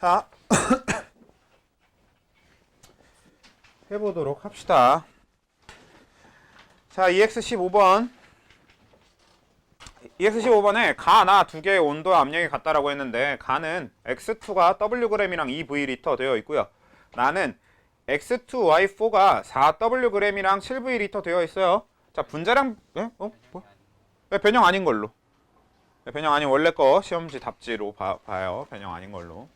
자, 해보도록 합시다. 자, EX15번. EX15번에 가나 두 개의 온도와 압력이 같다라고 했는데, 가는 X2가 Wg이랑 2V리터 되어 있고요. 나는 X2Y4가 4Wg이랑 7V리터 되어 있어요. 자, 분자량, 뭐? 왜 변형 아닌 걸로? 변형 아닌 원래 거 시험지 답지로 봐요. 변형 아닌 걸로.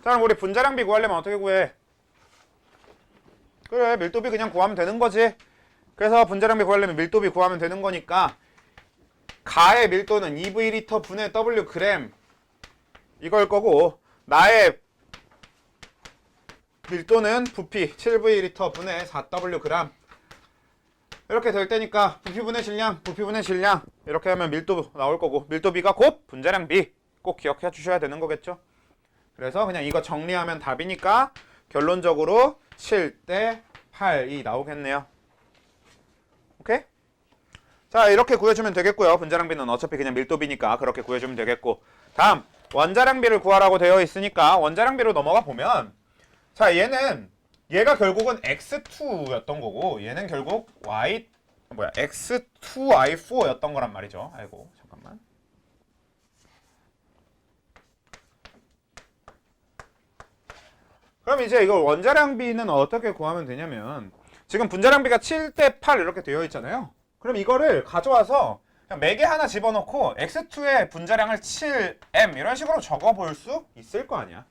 자, 그럼 우리 분자량비 구하려면 어떻게 구해? 그래, 밀도비 그냥 구하면 되는 거지. 그래서 분자량비 구하려면 밀도비 구하면 되는 거니까 가의 밀도는 2V리터 분의 Wg 이걸 거고, 나의 밀도는 부피 7V리터 분의 4Wg 이렇게 될 때니까 부피분의 질량, 부피분의 질량 이렇게 하면 밀도 나올 거고, 밀도비가 곧 분자량비 꼭 기억해 주셔야 되는 거겠죠. 그래서 그냥 이거 정리하면 답이니까 결론적으로 7대 8이 나오겠네요. 오케이? 자, 이렇게 구해주면 되겠고요. 분자량비는 어차피 그냥 밀도비니까 그렇게 구해주면 되겠고, 다음 원자량비를 구하라고 되어 있으니까 원자량비로 넘어가 보면, 자, 얘가 결국은 X2였던 거고, 얘는 결국 X2Y4였던 거란 말이죠. 아이고, 잠깐만. 그럼 이제 이걸 원자량비는 어떻게 구하면 되냐면, 지금 분자량비가 7대 8 이렇게 되어 있잖아요. 그럼 이거를 가져와서 그냥 매개 하나 집어넣고 X2의 분자량을 7M 이런 식으로 적어볼 수 있을 거 아니야.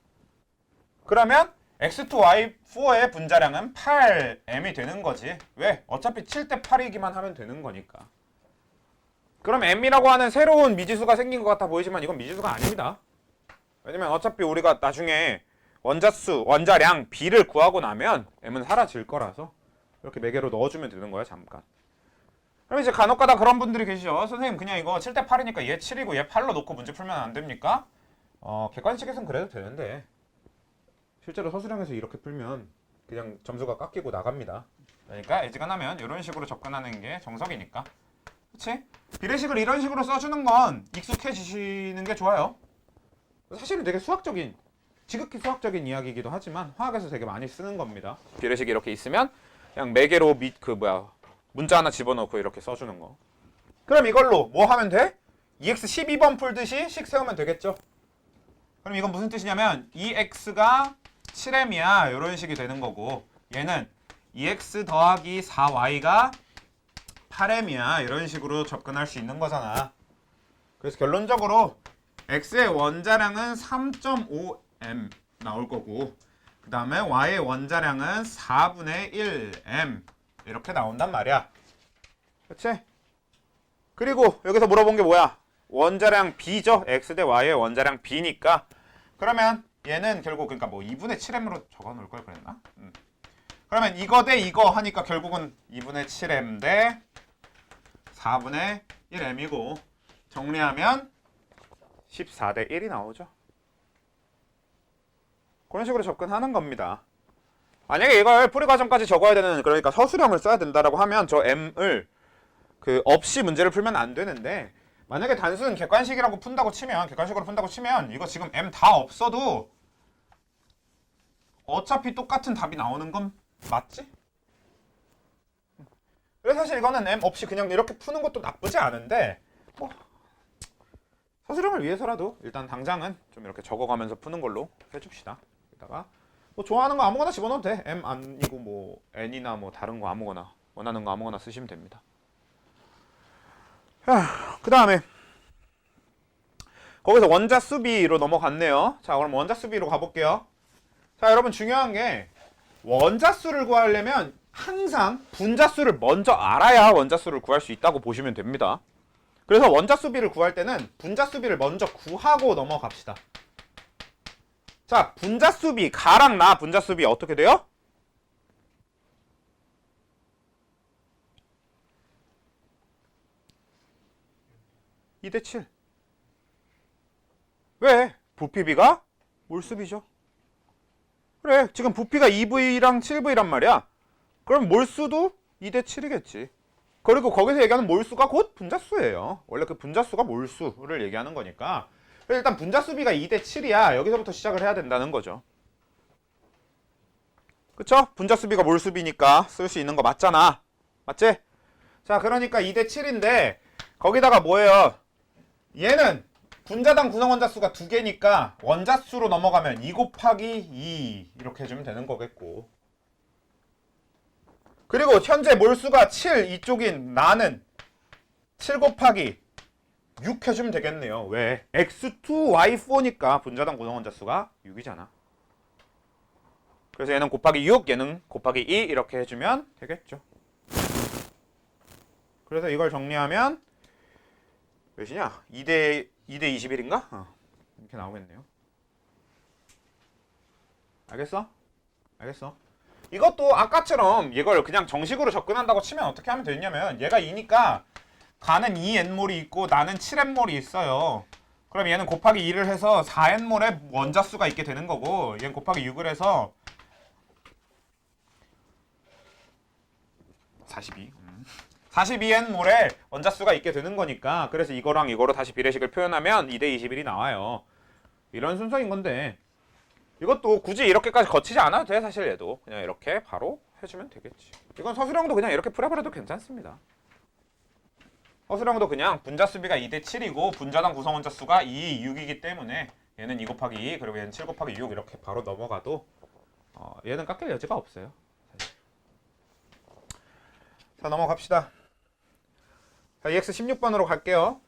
그러면 X2Y4의 분자량은 8M이 되는 거지. 왜? 어차피 7대 8이기만 하면 되는 거니까. 그럼 M이라고 하는 새로운 미지수가 생긴 것 같아 보이지만 이건 미지수가 아닙니다. 왜냐면 어차피 우리가 나중에 원자량 B를 구하고 나면 M은 사라질 거라서 이렇게 매개로 넣어주면 되는 거야, 잠깐. 그럼 이제 간혹가다 그런 분들이 계시죠. 선생님, 그냥 이거 7대 8이니까 얘 7이고 얘 8로 놓고 문제 풀면 안 됩니까? 객관식에서는 그래도 되는데 실제로 서술형에서 이렇게 풀면 그냥 점수가 깎이고 나갑니다. 그러니까 예지간하면 이런 식으로 접근하는 게 정석이니까. 그치? 비례식을 이런 식으로 써주는 건 익숙해지시는 게 좋아요. 사실은 되게 지극히 수학적인 이야기이기도 하지만 화학에서 되게 많이 쓰는 겁니다. 비례식이 이렇게 있으면 그냥 매개로 문자 하나 집어넣고 이렇게 써주는 거. 그럼 이걸로 뭐 하면 돼? EX12번 풀듯이 식 세우면 되겠죠? 그럼 이건 무슨 뜻이냐면 EX가 7M이야 이런 식이 되는 거고, 얘는 EX 더하기 4Y가 8M이야 이런 식으로 접근할 수 있는 거잖아. 그래서 결론적으로 X의 원자량은 3.5M 나올 거고, 그 다음에 Y의 원자량은 4분의 1M 이렇게 나온단 말이야. 그치? 그리고 여기서 물어본 게 뭐야? 원자량 B죠? X 대 Y의 원자량 B니까, 그러면 얘는 결국 그러니까 뭐 2분의 7M으로 적어 놓을 걸 그랬나? 그러면 이거 대 이거 하니까 결국은 2분의 7M 대 4분의 1M이고, 정리하면 14대 1이 나오죠. 그런 식으로 접근하는 겁니다. 만약에 이걸 풀이 과정까지 적어야 되는, 그러니까 서술형을 써야 된다라고 하면 저 M을 없이 문제를 풀면 안 되는데, 만약에 단순 객관식으로 푼다고 치면 이거 지금 M 다 없어도 어차피 똑같은 답이 나오는 건 맞지? 그래서 사실 이거는 M 없이 그냥 이렇게 푸는 것도 나쁘지 않은데, 서술형을 위해서라도 일단 당장은 좀 이렇게 적어가면서 푸는 걸로 해줍시다. 여기다가 좋아하는 거 아무거나 집어넣어도 돼. M 아니고 뭐 N이나 뭐 다른 거 아무거나 원하는 거 아무거나 쓰시면 됩니다. 그 다음에 거기서 원자 수비로 넘어갔네요. 자, 그럼 원자 수비로 가볼게요. 자, 여러분 중요한 게 원자수를 구하려면 항상 분자수를 먼저 알아야 원자수를 구할 수 있다고 보시면 됩니다. 그래서 원자 수비를 구할 때는 분자 수비를 먼저 구하고 넘어갑시다. 자, 분자 수비, 가랑 나 분자 수비 어떻게 돼요? (2 대 7) 왜? 부피비가 몰수비죠. 그래, 지금 부피가 2V랑 7V란 말이야. 그럼 몰수도 2 대 7이겠지. 그리고 거기서 얘기하는 몰수가 곧 분자수예요. 원래 그 분자수가 몰수를 얘기하는 거니까 일단 분자수비가 2대 7이야. 여기서부터 시작을 해야 된다는 거죠. 그쵸? 분자수비가 몰수비니까 쓸 수 있는 거 맞잖아. 맞지? 자, 그러니까 2대 7인데 거기다가 뭐예요? 얘는 분자당 구성 원자수가 2개니까 원자수로 넘어가면 2 곱하기 2 이렇게 해주면 되는 거겠고. 그리고 현재 몰수가 7 이쪽인 나는 7 곱하기 6 해주면 되겠네요. 왜? X2Y4니까 분자당 구성 원자수가 6이잖아. 그래서 얘는 곱하기 6, 얘는 곱하기 2 이렇게 해주면 되겠죠. 그래서 이걸 정리하면 몇이냐? 2대 21인가? 이렇게 나오겠네요. 알겠어? 알겠어. 이것도 아까처럼 이걸 그냥 정식으로 접근한다고 치면 어떻게 하면 되냐면 얘가 2니까 가는 2n몰이 있고 나는 7n몰이 있어요. 그럼 얘는 곱하기 2를 해서 4n몰의 원자수가 있게 되는 거고 얘는 곱하기 6을 해서 42n몰의 원자수가 있게 되는 거니까 그래서 이거랑 이거로 다시 비례식을 표현하면 2대 21이 나와요. 이런 순서인 건데 이것도 굳이 이렇게까지 거치지 않아도 돼. 사실 얘도 그냥 이렇게 바로 해주면 되겠지. 이건 서술형도 그냥 이렇게 풀어버려도 괜찮습니다. 서술형도 그냥 분자수비가 2대 7이고 분자당 구성 원자수가 2, 6이기 때문에 얘는 2 곱하기 2 그리고 얘는 7 곱하기 6 이렇게 바로 넘어가도 얘는 깎일 여지가 없어요. 자, 넘어갑시다. 자, EX 16번으로 갈게요.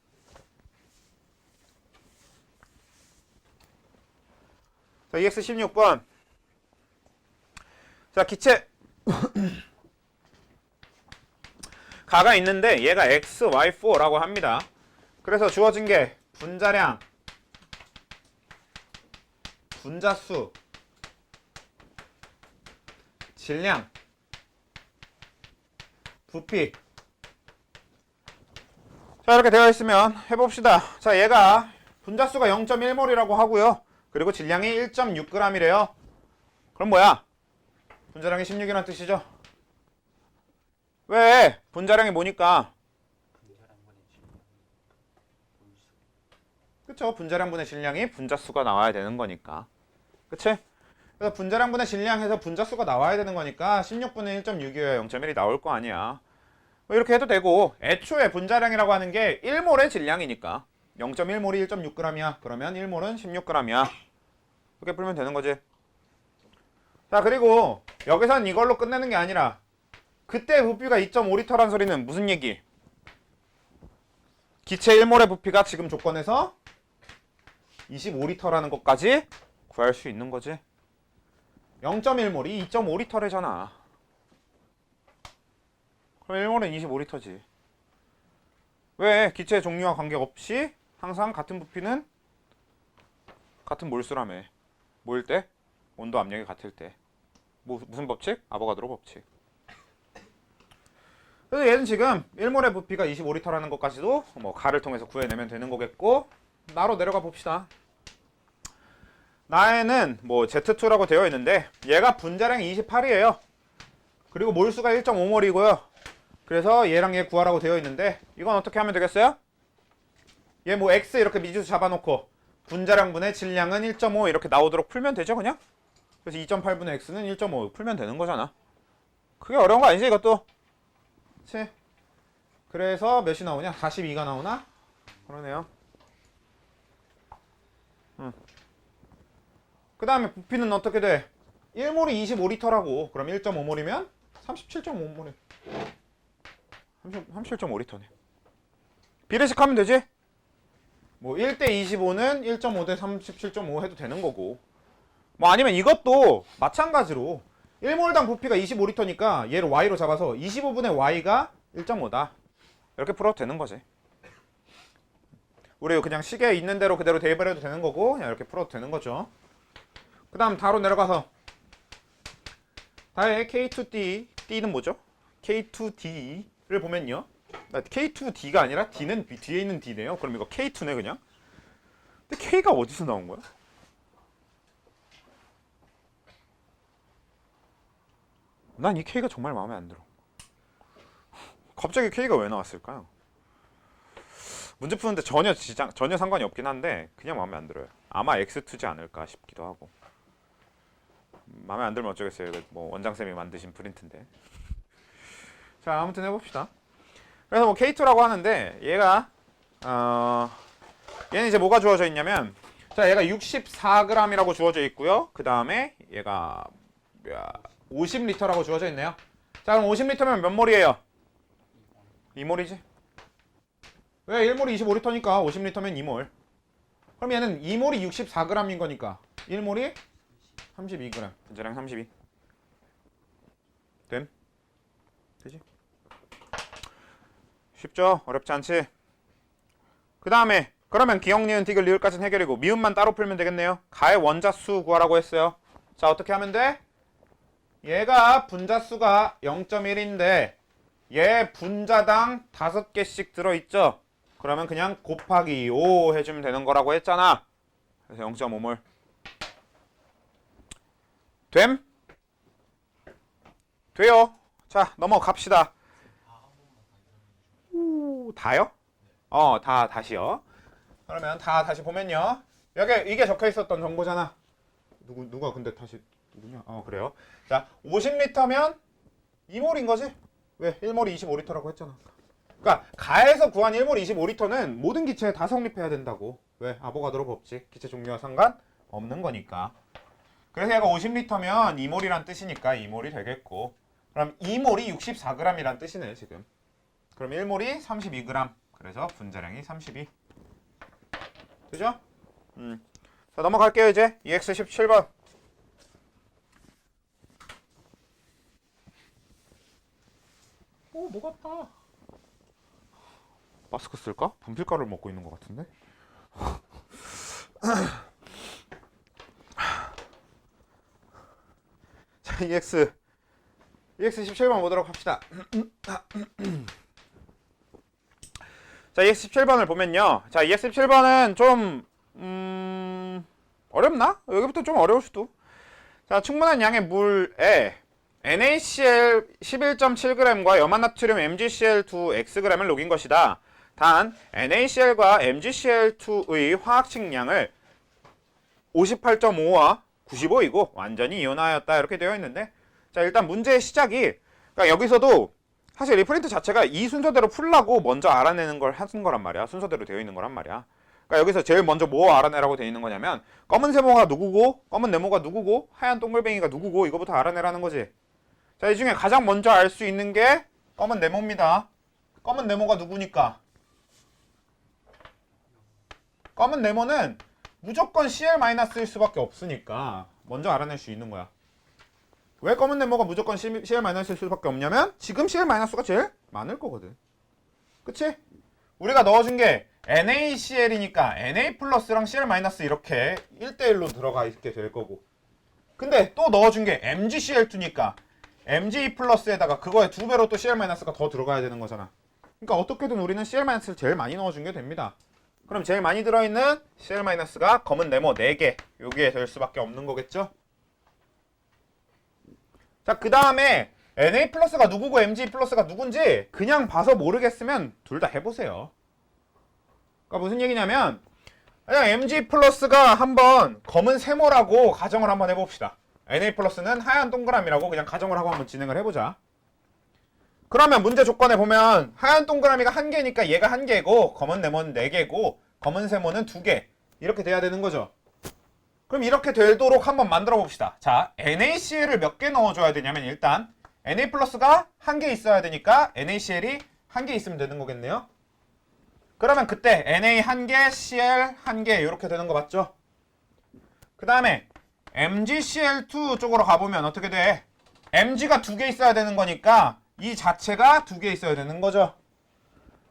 자, EX 16번. 자, 기체 가가 있는데 얘가 XY4라고 합니다. 그래서 주어진 게 분자량, 분자수, 질량, 부피. 자, 이렇게 되어 있으면 해봅시다. 자, 얘가 분자수가 0.1몰이라고 하고요. 그리고 질량이 1.6g이래요. 그럼 뭐야? 분자량이 16이라는 뜻이죠? 왜? 분자량이 뭐니까? 그쵸? 분자량분의 질량이 분자수가 나와야 되는 거니까. 그치? 그래서 분자량분의 질량해서 분자수가 나와야 되는 거니까 16분의 1.6이어야 0.1이 나올 거 아니야. 뭐 이렇게 해도 되고 애초에 분자량이라고 하는 게 1몰의 질량이니까 0.1몰이 1.6g이야. 그러면 1몰은 16g이야. 이렇게 풀면 되는 거지. 자, 그리고 여기선 이걸로 끝내는 게 아니라 그때 부피가 2.5L란 소리는 무슨 얘기? 기체 1몰의 부피가 지금 조건에서 25L라는 것까지 구할 수 있는 거지. 0.1몰이 2.5L래잖아. 그럼 1몰은 25L지. 왜? 기체 종류와 관계없이 항상 같은 부피는 같은 몰수라며. 뭐일 때? 온도 압력이 같을 때. 무슨 법칙? 아보가드로 법칙. 그래서 얘는 지금 1몰의 부피가 25L라는 것까지도 뭐 가를 통해서 구해내면 되는 거겠고 나로 내려가 봅시다. 나에는 뭐 Z2라고 되어 있는데 얘가 분자량이 28이에요. 그리고 몰수가 1.5몰이고요. 그래서 얘랑 얘 구하라고 되어 있는데 이건 어떻게 하면 되겠어요? 얘 뭐 X 이렇게 미지수 잡아놓고 분자량분의 질량은 1.5 이렇게 나오도록 풀면 되죠 그냥? 그래서 2.8분의 X는 1.5 풀면 되는 거잖아. 그게 어려운 거 아니지 이것도? 그치? 그래서 몇이 나오냐? 42가 나오나? 그러네요. 그 다음에 부피는 어떻게 돼? 1몰이 25L라고. 그럼 1.5몰이면 37.5몰이 37.5L네. 비례식 하면 되지? 뭐 1대 25는 1.5 대 37.5 해도 되는 거고 뭐 아니면 이것도 마찬가지로 1몰당 부피가 25L니까 얘를 Y로 잡아서 25분의 Y가 1.5다 이렇게 풀어도 되는 거지. 우리 그냥 식에 있는 대로 그대로 대입을 해도 되는 거고 그냥 이렇게 풀어도 되는 거죠. 그 다음 다로 내려가서 다의 K2D, D는 뭐죠? K2D를 보면요. K2D가 아니라 D는 뒤에 있는 D네요. 그럼 이거 K2네 그냥. 근데 K가 어디서 나온 거야? 난 이 K가 정말 마음에 안 들어. 갑자기 K가 왜 나왔을까요? 문제 푸는데 전혀 상관이 없긴 한데 그냥 마음에 안 들어요. 아마 X2지 않을까 싶기도 하고. 마음에 안 들면 어쩌겠어요. 이거 뭐 원장쌤이 만드신 프린트인데. 자, 아무튼 해봅시다. 그래서 뭐 K2라고 하는데 얘가 얘는 이제 뭐가 주어져 있냐면, 자, 얘가 64g이라고 주어져 있고요. 그 다음에 얘가 50L라고 주어져 있네요. 자, 그럼 50L면 몇 몰이에요? 2몰이지. 왜? 1몰이 25L니까 50L면 2몰. 그럼 얘는 2몰이 64g인 거니까 1몰이 32g. 분자량 32. 됨? 되지? 쉽죠? 어렵지 않지? 그 다음에 그러면 기역, 니은, 디귿, 리을까지는 해결이고 미음만 따로 풀면 되겠네요. 가의 원자수 구하라고 했어요. 자, 어떻게 하면 돼? 얘가 분자수가 0.1인데 얘 분자당 5개씩 들어있죠? 그러면 그냥 곱하기 5 해주면 되는 거라고 했잖아. 그래서 0.5몰. 됨? 돼요. 자, 넘어갑시다. 다요? 다시요. 그러면 다시 보면요. 여기 이게 적혀 있었던 정보잖아. 누가 근데 다시 누구냐? 그래요. 자, 50L면 2몰인 거지? 왜? 1몰이 25L라고 했잖아. 그러니까 가에서 구한 1몰 25L는 모든 기체에 다 성립해야 된다고. 왜? 아보가드로 법칙. 기체 종류와 상관 없는 거니까. 그래서 얘가 50L면 2몰이란 뜻이니까 2몰이 되겠고. 그럼 2몰이 64g이란 뜻이네, 지금. 그럼 1몰이 32g. 그래서 분자량이 32. 되죠? 자, 넘어갈게요, 이제. EX 17번. 목 아파. 마스크 쓸까? 분필가루를 먹고 있는 것 같은데? 자, EX 17번 보도록 합시다. 자, EX 17번을 보면요. 자, EX 17번은 좀 어렵나? 여기부터 좀 어려울 수도. 자, 충분한 양의 물에 NaCl 11.7g과 염화나트륨 MgCl2xg을 녹인 것이다. 단 NaCl과 MgCl2의 화학식량을 58.5와 95이고 완전히 이온화하였다 이렇게 되어 있는데, 자, 일단 문제의 시작이, 그러니까 여기서도 사실 리프린트 자체가 이 순서대로 풀라고 먼저 알아내는 걸 하는 거란 말이야. 순서대로 되어 있는 거란 말이야. 그러니까 여기서 제일 먼저 뭐 알아내라고 되어 있는 거냐면 검은 세모가 누구고 검은 네모가 누구고 하얀 동글뱅이가 누구고 이거부터 알아내라는 거지. 자, 이 중에 가장 먼저 알 수 있는 게 검은 네모입니다. 검은 네모가 누구니까? 검은 네모는 무조건 CL-일 수밖에 없으니까 먼저 알아낼 수 있는 거야. 왜 검은 네모가 무조건 CL-일 수밖에 없냐면 지금 CL-가 제일 많을 거거든. 그치? 우리가 넣어준 게 NaCl이니까 Na 플러스랑 CL- 이렇게 1대1로 들어가 있게 될 거고, 근데 또 넣어준 게 MgCl2니까 Mg 플러스에다가 그거의 2배로 또 CL-가 더 들어가야 되는 거잖아. 그러니까 어떻게든 우리는 CL-를 제일 많이 넣어준 게 됩니다. 그럼 제일 많이 들어있는 CL-가 검은 네모 4개 여기에 될 수밖에 없는 거겠죠? 자, 그 다음에 Na 플러스가 누구고 Mg 플러스가 누군지 그냥 봐서 모르겠으면 둘 다 해보세요. 그러니까 무슨 얘기냐면 그냥 Mg 플러스가 한번 검은 세모라고 가정을 한번 해봅시다. Na 플러스는 하얀 동그라미라고 그냥 가정을 하고 한번 진행을 해보자. 그러면 문제 조건에 보면 하얀 동그라미가 1개니까 얘가 1개고 검은 네모는 4개고 검은 세모는 2개 이렇게 돼야 되는 거죠. 그럼 이렇게 되도록 한번 만들어 봅시다. 자, NaCl을 몇 개 넣어줘야 되냐면 일단 Na 플러스가 1개 있어야 되니까 NaCl이 1개 있으면 되는 거겠네요. 그러면 그때 Na 1개, Cl 1개 이렇게 되는 거 맞죠? 그 다음에 MgCl2 쪽으로 가보면 어떻게 돼? Mg가 2개 있어야 되는 거니까 이 자체가 2개 있어야 되는 거죠.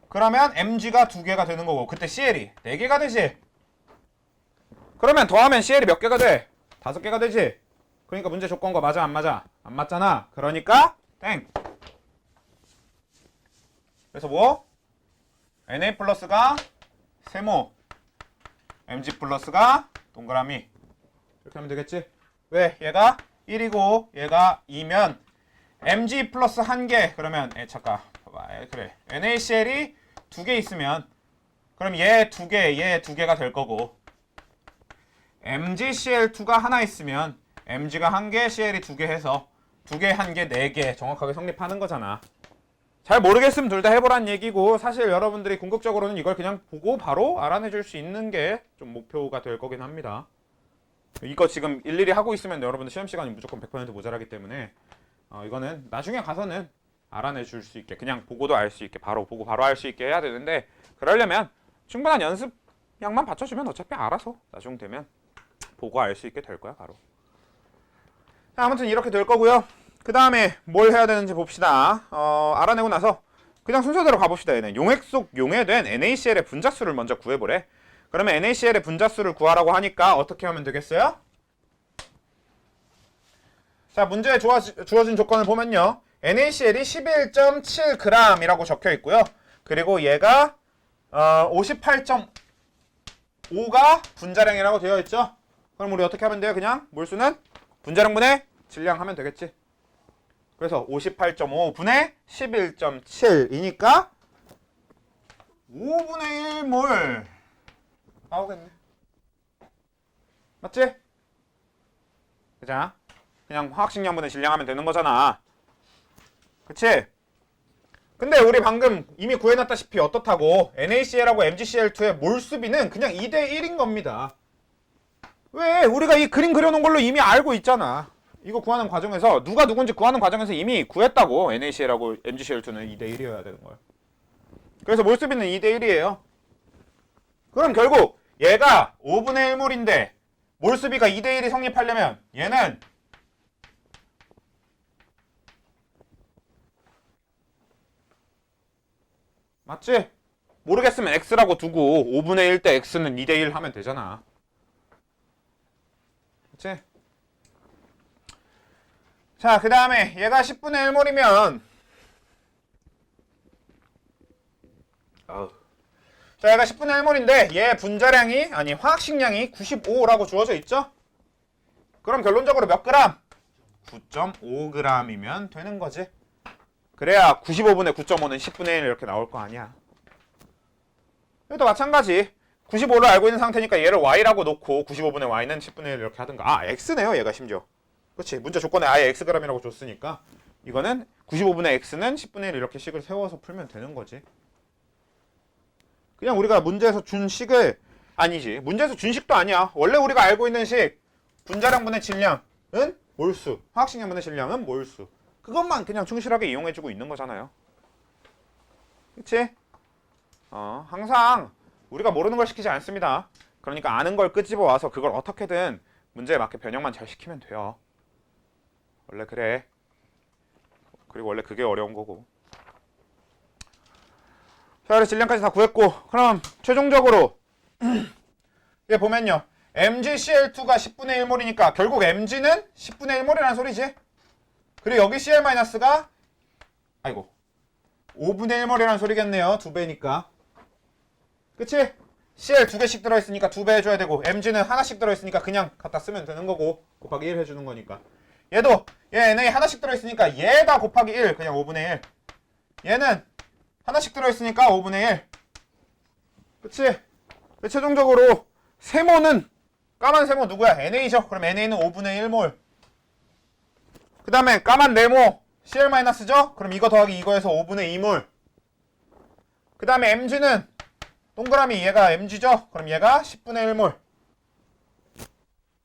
그러면 Mg가 2개가 되는 거고 그때 CL이 4개가 되지. 그러면 더하면 CL이 몇 개가 돼? 5개가 되지. 그러니까 문제 조건과 맞아 안 맞아? 안 맞잖아. 그러니까 땡. 그래서 뭐? Na 플러스가 세모, Mg 플러스가 동그라미 이렇게 하면 되겠지? 왜? 얘가 1이고 얘가 2면 Mg 플러스 1개 그러면 잠깐 봐봐. 그래, NaCl이 2개 있으면 그럼 얘 두 개, 얘 두 개가 될 거고 MgCl2가 하나 있으면 Mg가 한 개, CL이 두 개 해서 두 개, 한 개, 네 개 정확하게 성립하는 거잖아. 잘 모르겠으면 둘 다 해보란 얘기고 사실 여러분들이 궁극적으로는 이걸 그냥 보고 바로 알아내줄 수 있는 게 좀 목표가 될 거긴 합니다. 이거 지금 일일이 하고 있으면 여러분들 시험 시간이 무조건 100% 모자라기 때문에 이거는 나중에 가서는 알아내줄 수 있게 그냥 보고도 알 수 있게 바로 보고 바로 알 수 있게 해야 되는데 그러려면 충분한 연습량만 받쳐주면 어차피 알아서 나중 되면 보고 알 수 있게 될 거야 바로. 자, 아무튼 이렇게 될 거고요. 그 다음에 뭘 해야 되는지 봅시다. 알아내고 나서 그냥 순서대로 가봅시다. 얘는 용액 속 용해된 NaCl의 분자수를 먼저 구해보래. 그러면 NaCl의 분자수를 구하라고 하니까 어떻게 하면 되겠어요? 자, 문제에 주어진 조건을 보면요. NaCl이 11.7g이라고 적혀 있고요. 그리고 얘가 58.5가 분자량이라고 되어 있죠. 그럼 우리 어떻게 하면 돼요? 그냥 몰수는 분자량분의 질량 하면 되겠지. 그래서 58.5분의 11.7이니까 5분의 1몰 나오겠네. 맞지? 그자? 그냥 화학식량분의 질량하면 되는 거잖아. 그치? 근데 우리 방금 이미 구해놨다시피 어떻다고 NaCl하고 MgCl2의 몰수비는 그냥 2대1인 겁니다. 왜? 우리가 이 그림 그려놓은 걸로 이미 알고 있잖아. 이거 구하는 과정에서 누가 누군지 구하는 과정에서 이미 구했다고. NaCl하고 MgCl2는 2대1이어야 되는 거야. 그래서 몰수비는 2대1이에요. 그럼 결국 얘가 5분의 1몰인데 몰수비가 2대1이 성립하려면 얘는 맞지? 모르겠으면 x라고 두고 5분의 1 대 x는 2대1 하면 되잖아. 그치? 자, 그 다음에 얘가 10분의 1몰이면 자, 얘가 10분의 1몰인데 얘 분자량이 아니 화학식량이 95라고 주어져 있죠? 그럼 결론적으로 몇 그램? 9.5g이면 되는 거지. 그래야 95분의 9.5는 10분의 1 이렇게 나올 거 아니야. 여기도 마찬가지. 95를 알고 있는 상태니까 얘를 y라고 놓고 95분의 y는 10분의 1 이렇게 하든가. x네요 얘가 심지어. 그치? 문제 조건에 아예 xg이라고 줬으니까 이거는 95분의 x는 10분의 1 이렇게 식을 세워서 풀면 되는 거지. 그냥 우리가 문제에서 준 식을 아니지. 문제에서 준 식도 아니야. 원래 우리가 알고 있는 식 분자량분의 질량은 몰수, 화학식량분의 질량은 몰수. 그것만 그냥 충실하게 이용해주고 있는 거잖아요. 그치? 항상 우리가 모르는 걸 시키지 않습니다. 그러니까 아는 걸 끄집어 와서 그걸 어떻게든 문제에 맞게 변형만 잘 시키면 돼요. 원래 그래. 그리고 원래 그게 어려운 거고. 자, 그래서 질량까지 다 구했고 그럼 최종적으로 얘 보면요. MgCl2가 10분의 1몰이니까 결국 Mg는 10분의 1몰이라는 소리지. 그리고 여기 Cl-가 아이고 5분의 1몰이라는 소리겠네요. 2배니까. 그치? Cl 2개씩 들어있으니까 2배 해줘야 되고 Mg는 하나씩 들어있으니까 그냥 갖다 쓰면 되는 거고 곱하기 1 해주는 거니까. 얘도 얘 Na 하나씩 들어있으니까 얘가 곱하기 1 그냥 5분의 1. 얘는 하나씩 들어있으니까 5분의 1. 그치? 최종적으로 세모는 까만 세모 누구야? NA죠. 그럼 NA는 5분의 1몰. 그 다음에 까만 네모 Cl-죠? 그럼 이거 더하기 이거에서 5분의 2몰. 그 다음에 Mg는 동그라미 얘가 Mg죠? 그럼 얘가 10분의 1몰.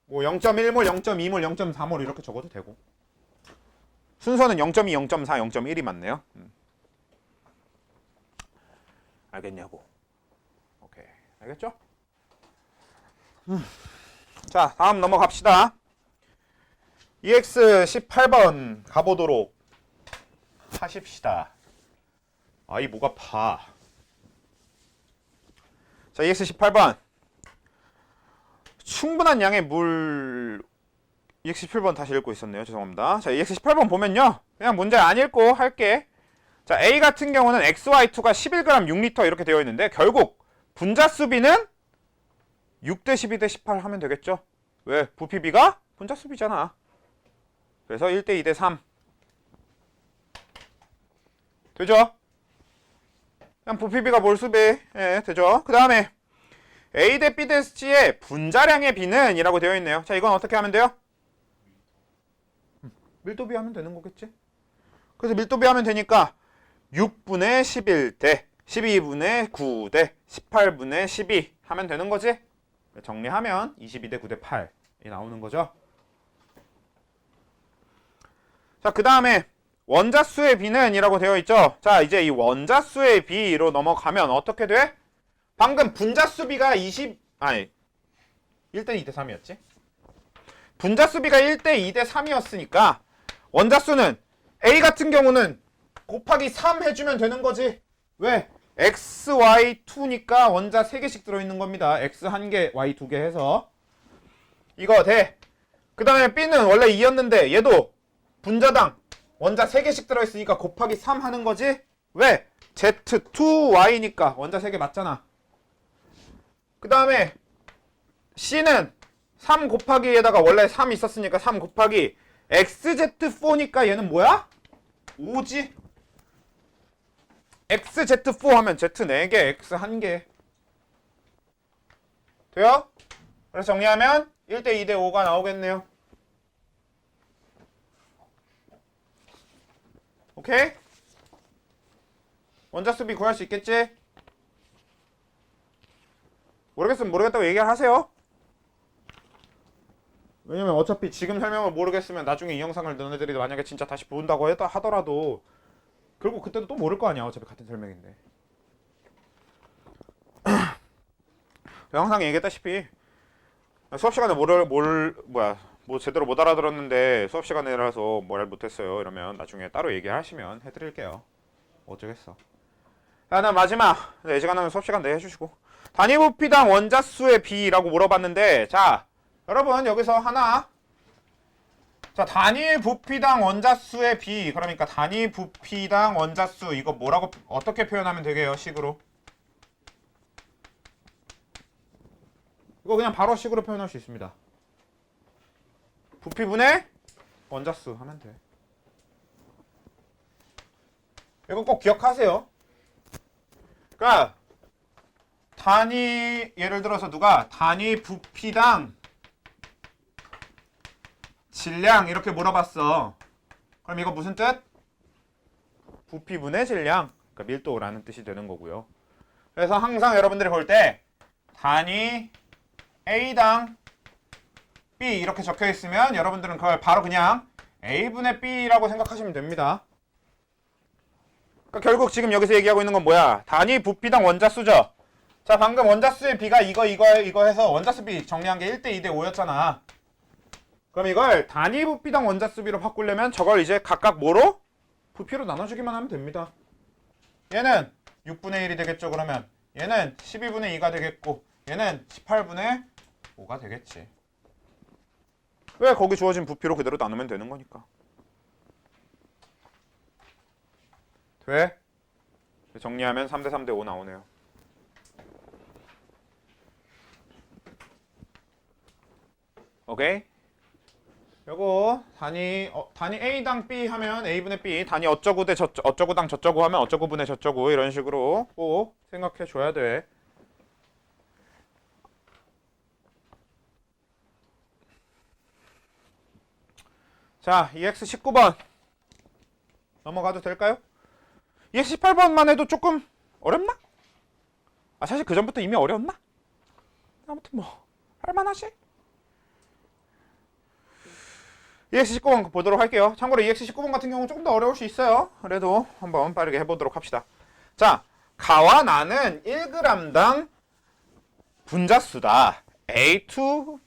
뭐 0.1몰, 0.2몰, 0.4몰 이렇게 적어도 되고. 순서는 0.2, 0.4, 0.1이 맞네요. 알겠냐고. 오케이. 알겠죠? 자, 다음 넘어갑시다. EX 18번 가보도록 하십시다. 아이 목 아파. 자, EX 18번 충분한 양의 물 EX 17번 다시 읽고 있었네요. 죄송합니다. 자, EX 18번 보면요. 그냥 문제 안 읽고 할게. 자, A 같은 경우는 XY2가 11g 6L 이렇게 되어 있는데 결국 분자수비는 6대 12대 18 하면 되겠죠? 왜? 부피비가 분자수비잖아. 그래서 1대 2대 3 되죠? 그냥 부피비가 몰수비. 예, 되죠. 그 다음에 A 대 B 대 C의 분자량의 비는 이라고 되어 있네요. 자, 이건 어떻게 하면 돼요? 밀도비 하면 되는 거겠지? 그래서 밀도비 하면 되니까 6분의 11대 12분의 9대 18분의 12 하면 되는 거지? 정리하면 22대 9대 8이 나오는 거죠. 자, 그 다음에 원자수의 비는 이라고 되어 있죠. 자, 이제 이 원자수의 비로 넘어가면 어떻게 돼? 방금 분자수비가 1대 2대 3이었지? 분자수비가 1대 2대 3이었으니까 원자수는 A 같은 경우는 곱하기 3 해주면 되는 거지. 왜? X, Y, 2니까 원자 3개씩 들어있는 겁니다. X 1개, Y 2개 해서. 이거 돼. 그 다음에 B는 원래 2였는데 얘도 분자당 원자 3개씩 들어있으니까 곱하기 3 하는 거지. 왜? Z2Y니까 원자 3개 맞잖아. 그 다음에 C는 3 곱하기에다가 원래 3 있었으니까 3 곱하기 XZ4니까 얘는 뭐야? 5지? XZ4 하면 Z 4개, X 1개. 돼요? 그래서 정리하면 1대 2대 5가 나오겠네요. 오케이? 원자수비 구할 수 있겠지? 모르겠으면 모르겠다고 얘기를 하세요. 왜냐면 어차피 지금 설명을 모르겠으면 나중에 이 영상을 너네들이 만약에 진짜 다시 본다고 하더라도 결국 그때도 또 모를 거 아니야. 어차피 같은 설명인데. 항상 얘기했다시피 수업 시간에 뭐 제대로 못 알아들었는데 수업 시간이라서 뭘 못했어요 이러면 나중에 따로 얘기하시면 해드릴게요. 어쩌겠어. 나 마지막 4시간 하면 수업 시간 내에 해주시고 단위 부피당 원자수의 비라고 물어봤는데 자 여러분 여기서 하나 자 단위 부피당 원자수의 비 그러니까 단위 부피당 원자수 이거 뭐라고 어떻게 표현하면 되게요 식으로 이거 그냥 바로 식으로 표현할 수 있습니다. 부피분의 원자수 하면 돼. 이거 꼭 기억하세요. 그러니까 단위 예를 들어서 누가 단위 부피당 질량 이렇게 물어봤어. 그럼 이거 무슨 뜻? 부피분의 질량 그러니까 밀도라는 뜻이 되는 거고요. 그래서 항상 여러분들이 볼 때 단위 A당 B 이렇게 적혀 있으면 여러분들은 그걸 바로 그냥 A분의 B라고 생각하시면 됩니다. 그러니까 결국 지금 여기서 얘기하고 있는 건 뭐야? 단위 부피당 원자수죠. 자 방금 원자수의 B가 이거 해서 원자수 B 정리한 게 1대 2대 5였잖아. 그럼 이걸 단위 부피당 원자수 B로 바꾸려면 저걸 이제 각각 뭐로? 부피로 나눠주기만 하면 됩니다. 얘는 6분의 1이 되겠죠 그러면 얘는 12분의 2가 되겠고 얘는 18분의 5가 되겠지. 왜? 거기 주어진 부피로 그대로 나누면 되는 거니까. 돼? 정리하면 3대 3대 5 나오네요. 오케이? 요거 단위 A당 B 하면 A분의 B 단위 어쩌고 대 어쩌고당 저쩌고 하면 어쩌고분의 저쩌고 이런 식으로 꼭 생각해 줘야 돼. 자, EX 19번 넘어가도 될까요? EX 18번만 해도 조금 어렵나? 사실 그 전부터 이미 어려웠나? 아무튼 뭐 할만하지? EX 19번 보도록 할게요. 참고로 EX 19번 같은 경우는 조금 더 어려울 수 있어요. 그래도 한번 빠르게 해보도록 합시다. 자, 가와 나는 1g당 분자수다. A to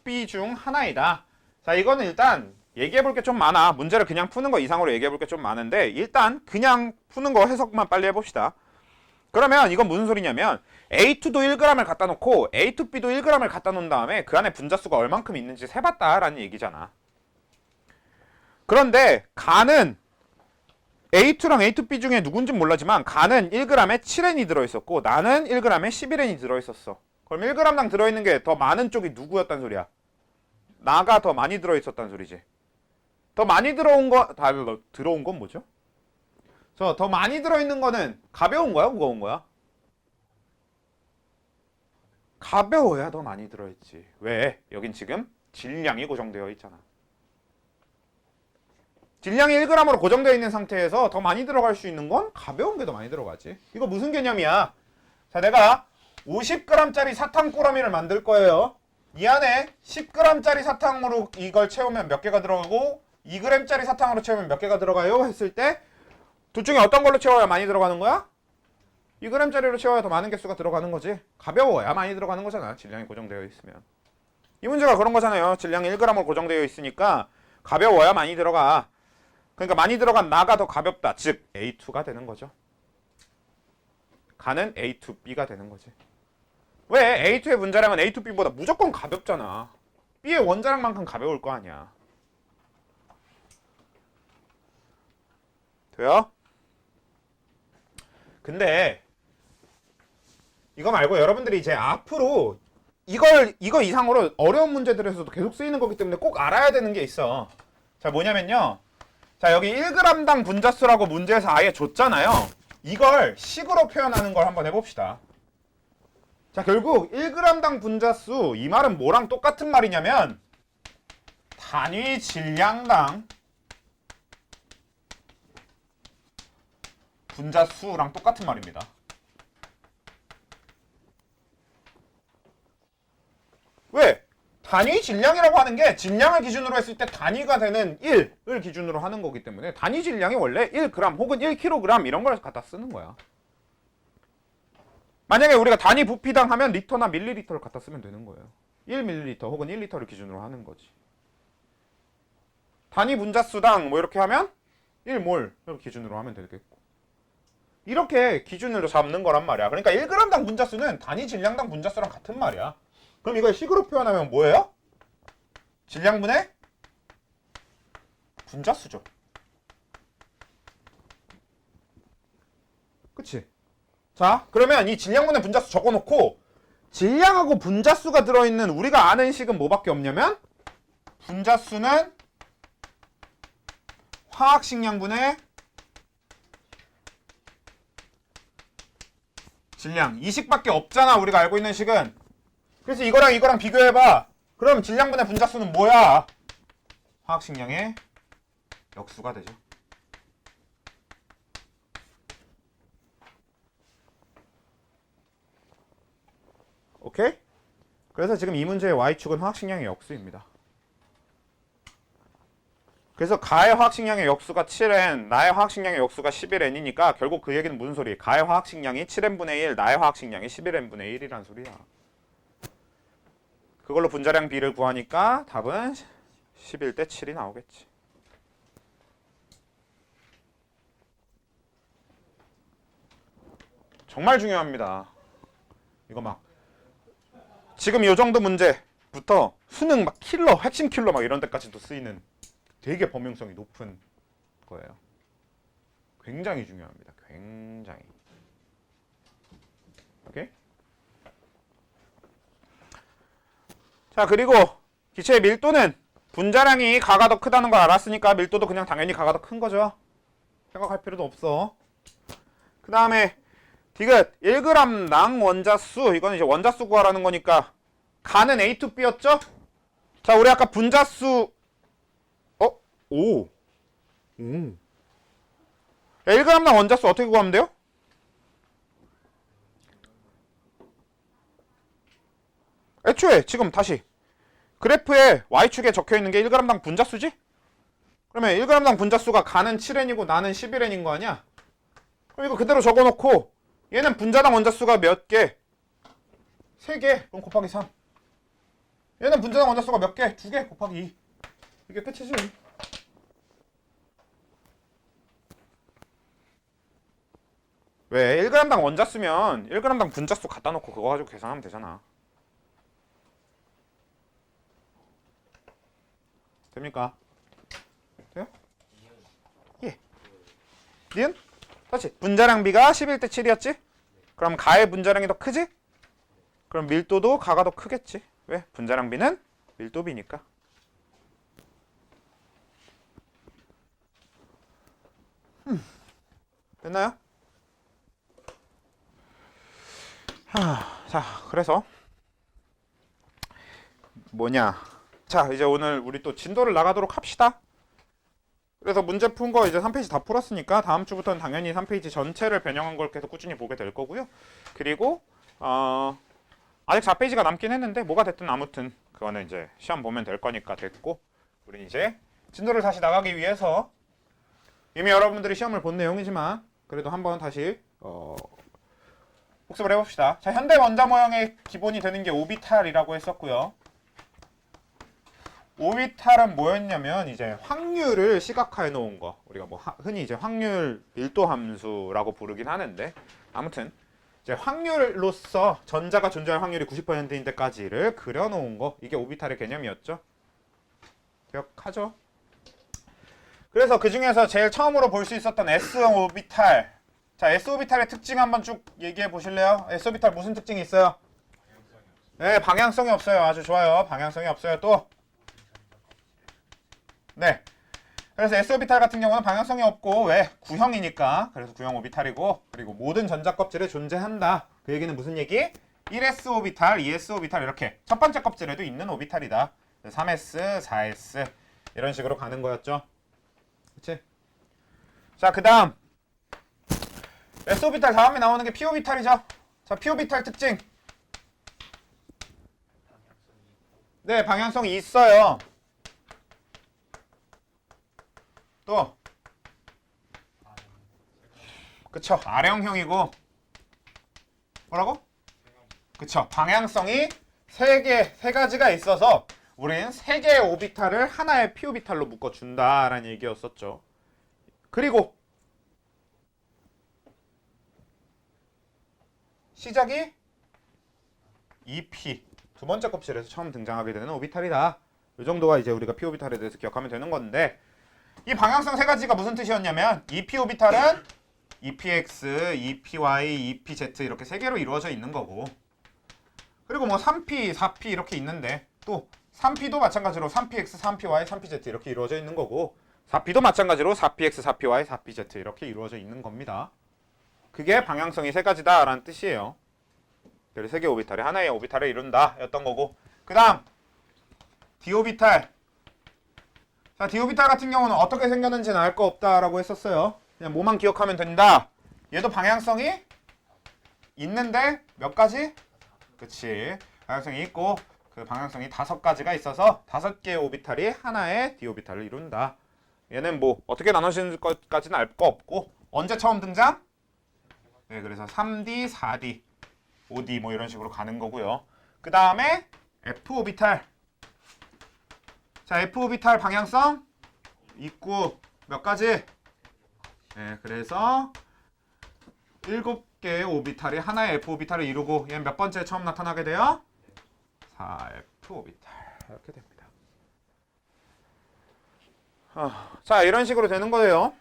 B 중 하나이다. 자, 이거는 일단 얘기해볼 게 좀 많아. 문제를 그냥 푸는 거 이상으로 얘기해볼 게 좀 많은데 일단 그냥 푸는 거 해석만 빨리 해봅시다. 그러면 이건 무슨 소리냐면 A2도 1g을 갖다 놓고 A2B도 1g을 갖다 놓은 다음에 그 안에 분자수가 얼만큼 있는지 세봤다라는 얘기잖아. 그런데 가는 A2랑 A2B 중에 누군지 몰라지만 가는 1g에 7N이 들어있었고 나는 1g에 11N이 들어있었어. 그럼 1g당 들어있는 게 더 많은 쪽이 누구였단 소리야? 나가 더 많이 들어있었단 소리지. 더 많이 들어온 건 뭐죠? 더 많이 들어있는 거는 가벼운 거야, 무거운 거야? 가벼워야 더 많이 들어있지. 왜? 여긴 지금 질량이 고정되어 있잖아. 질량이 1g으로 고정되어 있는 상태에서 더 많이 들어갈 수 있는 건 가벼운 게 더 많이 들어가지. 이거 무슨 개념이야? 자, 내가 50g짜리 사탕 꾸러미를 만들 거예요. 이 안에 10g짜리 사탕으로 이걸 채우면 몇 개가 들어가고 2g짜리 사탕으로 채우면 몇 개가 들어가요? 했을 때 둘 중에 어떤 걸로 채워야 많이 들어가는 거야? 2g짜리로 채워야 더 많은 개수가 들어가는 거지. 가벼워야 많이 들어가는 거잖아. 질량이 고정되어 있으면. 이 문제가 그런 거잖아요. 질량이 1g으로 고정되어 있으니까 가벼워야 많이 들어가. 그러니까 많이 들어간 나가 더 가볍다. 즉 A2가 되는 거죠. 가는 A2B가 되는 거지. 왜? A2의 분자량은 A2B보다 무조건 가볍잖아. B의 원자량만큼 가벼울 거 아니야. 돼요? 근데 이거 말고 여러분들이 이제 앞으로 이거 이상으로 어려운 문제들에서도 계속 쓰이는 거기 때문에 꼭 알아야 되는 게 있어. 자, 뭐냐면요. 자, 여기 1g당 분자수라고 문제에서 아예 줬잖아요. 이걸 식으로 표현하는 걸 한번 해봅시다. 자, 결국 1g당 분자수, 이 말은 뭐랑 똑같은 말이냐면 단위 질량당 분자수랑 똑같은 말입니다. 왜? 단위 질량이라고 하는 게 질량을 기준으로 했을 때 단위가 되는 1을 기준으로 하는 거기 때문에 단위 질량이 원래 1g 혹은 1kg 이런 걸 갖다 쓰는 거야. 만약에 우리가 단위 부피당 하면 리터나 밀리리터를 갖다 쓰면 되는 거예요. 1ml 혹은 1리터를 기준으로 하는 거지. 단위 분자수당 뭐 이렇게 하면 1몰을 기준으로 하면 되겠고. 이렇게 기준으로 잡는 거란 말이야. 그러니까 1g당 분자수는 단위 질량당 분자수랑 같은 말이야. 그럼 이걸 식으로 표현하면 뭐예요? 질량분의 분자수죠. 그치? 자, 그러면 이 질량분의 분자수 적어놓고 질량하고 분자수가 들어있는 우리가 아는 식은 뭐밖에 없냐면 분자수는 화학식량분의 질량. 이 식밖에 없잖아, 우리가 알고 있는 식은. 그래서 이거랑 비교해봐. 그럼 질량분의 분자수는 뭐야? 화학식량의 역수가 되죠. 오케이? 그래서 지금 이 문제의 y축은 화학식량의 역수입니다. 그래서 가의 화학식량의 역수가 7n, 나의 화학식량의 역수가 11n이니까 결국 그 얘기는 무슨 소리? 가의 화학식량이 7n분의 1, 나의 화학식량이 11n분의 1이란 소리야. 그걸로 분자량 B를 구하니까 답은 11대 7이 나오겠지. 정말 중요합니다. 이거 막 지금 이 정도 문제부터 수능 막 킬러, 핵심 킬러 막 이런 데까지도 쓰이는 되게 범용성이 높은 거예요. 굉장히 중요합니다. 굉장히. 오케이? 자, 그리고 기체의 밀도는 분자량이 가가 더 크다는 걸 알았으니까 밀도도 그냥 당연히 가가 더 큰 거죠. 생각할 필요도 없어. 그 다음에 디귿 1g당 원자수, 이거는 이제 원자수 구하라는 거니까 가는 A2B였죠? 자, 우리 아까 분자수 오. 1g당 원자수 어떻게 구하면 돼요? 애초에 지금 다시 그래프에 y축에 적혀있는 게 1g당 분자수지? 그러면 1g당 분자수가 가는 7n이고 나는 11n인 거 아니야? 그럼 이거 그대로 적어놓고 얘는 분자당 원자수가 몇 개? 3개. 그럼 곱하기 3. 얘는 분자당 원자수가 몇 개? 2개 곱하기 2. 이게 끝이지. 왜? 1g당 원자수면 1g당 분자수 갖다 놓고 그거 가지고 계산하면 되잖아. 됩니까? 돼요? 예. 니은? 다시 분자량 B가 11대 7이었지? 그럼 가의 분자량이 더 크지? 그럼 밀도도 가가 더 크겠지. 왜? 분자량 B는 밀도 B니까. 됐나요? 자, 그래서 뭐냐? 자, 이제 오늘 우리 또 진도를 나가도록 합시다. 그래서 문제 푼 거 이제 3페이지 다 풀었으니까 다음 주부터는 당연히 3페이지 전체를 변형한 걸 계속 꾸준히 보게 될 거고요. 그리고 아직 4페이지가 남긴 했는데 뭐가 됐든 아무튼 그거는 이제 시험 보면 될 거니까 됐고, 우린 이제 진도를 다시 나가기 위해서 이미 여러분들이 시험을 본 내용이지만 그래도 한번 다시 복습을 해봅시다. 자, 현대 원자 모형의 기본이 되는 게 오비탈이라고 했었고요. 오비탈은 뭐였냐면 이제 확률을 시각화해 놓은 거, 우리가 뭐 흔히 이제 확률 밀도 함수라고 부르긴 하는데, 아무튼 이제 확률로서 전자가 존재할 확률이 90%인 데까지를 그려 놓은 거, 이게 오비탈의 개념이었죠. 기억하죠? 그래서 그 중에서 제일 처음으로 볼 수 있었던 S형 오비탈. 자, S 오비탈의 특징 한번 쭉 얘기해 보실래요? S 오비탈 무슨 특징이 있어요? 네, 방향성이 없어요. 아주 좋아요. 방향성이 없어요. 또 네. 그래서 S 오비탈 같은 경우는 방향성이 없고, 왜? 구형이니까. 그래서 구형 오비탈이고, 그리고 모든 전자 껍질에 존재한다. 그 얘기는 무슨 얘기? 1s 오비탈, 2s 오비탈, 이렇게 첫 번째 껍질에도 있는 오비탈이다. 3s, 4s 이런 식으로 가는 거였죠. 그치? 자, 그 다음 S 오비탈 다음에 나오는 게 P 오비탈이죠. 자, P 오비탈 특징. 네, 방향성이 있어요. 또 그쵸, R형형이고, 뭐라고? 그쵸, 방향성이 세 가지가 있어서 우리는 세 개의 오비탈을 하나의 P 오비탈로 묶어준다라는 얘기였었죠. 그리고 시작이 2P, 두 번째 껍질에서 처음 등장하게 되는 오비탈이다. 이 정도가 이제 우리가 P 오비탈에 대해서 기억하면 되는 건데, 이 방향성 세 가지가 무슨 뜻이었냐면 2P 오비탈은 2PX, 2PY, 2PZ 이렇게 세 개로 이루어져 있는 거고, 그리고 뭐 3P, 4P 이렇게 있는데 또 3P도 마찬가지로 3PX, 3PY, 3PZ 이렇게 이루어져 있는 거고, 4P도 마찬가지로 4PX, 4PY, 4PZ 이렇게 이루어져 있는 겁니다. 그게 방향성이 세 가지다라는 뜻이에요. 그래서 세 개 오비탈이 하나의 오비탈을 이룬다 였던 거고, 그 다음 D 오비탈. 자, D 오비탈 같은 경우는 어떻게 생겼는지는 알 거 없다라고 했었어요. 그냥 뭐만 기억하면 된다. 얘도 방향성이 있는데 몇 가지? 그치, 방향성이 있고 그 방향성이 5가지가 있어서 5개의 오비탈이 하나의 D 오비탈을 이룬다. 얘는 뭐 어떻게 나눠지는 것까지는 알 거 없고, 언제 처음 등장? 네, 그래서 3D, 4D, 5D 뭐 이런 식으로 가는 거고요. 그 다음에 F 오비탈. 자, F 오비탈 방향성 있고 몇 가지? 네, 그래서 7개의 오비탈이 하나의 F 오비탈을 이루고, 얘는 몇 번째 처음 나타나게 돼요? 4F 오비탈 이렇게 됩니다. 자, 이런 식으로 되는 거예요.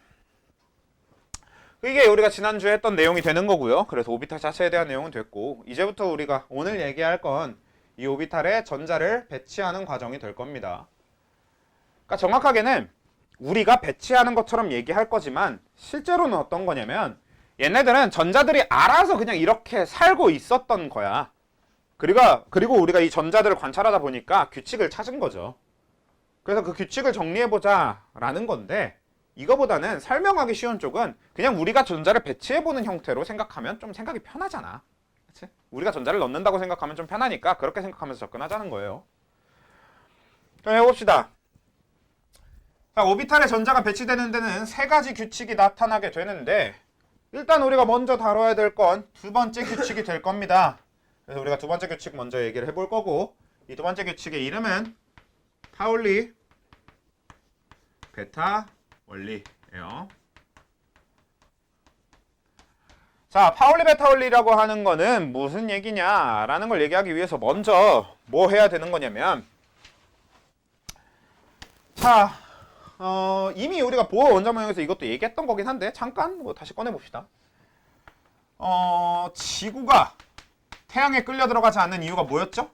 이게 우리가 지난주에 했던 내용이 되는 거고요. 그래서 오비탈 자체에 대한 내용은 됐고, 이제부터 우리가 오늘 얘기할 건 이 오비탈에 전자를 배치하는 과정이 될 겁니다. 그러니까 정확하게는 우리가 배치하는 것처럼 얘기할 거지만 실제로는 어떤 거냐면, 얘네들은 전자들이 알아서 그냥 이렇게 살고 있었던 거야. 그리고 우리가 이 전자들을 관찰하다 보니까 규칙을 찾은 거죠. 그래서 그 규칙을 정리해보자 라는 건데, 이거보다는 설명하기 쉬운 쪽은 그냥 우리가 전자를 배치해보는 형태로 생각하면 좀 생각이 편하잖아. 그치? 우리가 전자를 넣는다고 생각하면 좀 편하니까 그렇게 생각하면서 접근하자는 거예요. 그럼 해봅시다. 자, 오비탈에 전자가 배치되는 데는 세 가지 규칙이 나타나게 되는데, 일단 우리가 먼저 다뤄야 될 건 두 번째 규칙이 될 겁니다. 그래서 우리가 두 번째 규칙 먼저 얘기를 해볼 거고, 이 두 번째 규칙의 이름은 파울리 베타 원리예요. 자, 파울리 베타 원리라고 하는 거는 무슨 얘기냐라는 걸 얘기하기 위해서 먼저 뭐 해야 되는 거냐면, 자, 이미 우리가 보어 원자 모형에서 이것도 얘기했던 거긴 한데 잠깐 뭐 다시 꺼내봅시다. 지구가 태양에 끌려 들어가지 않는 이유가 뭐였죠?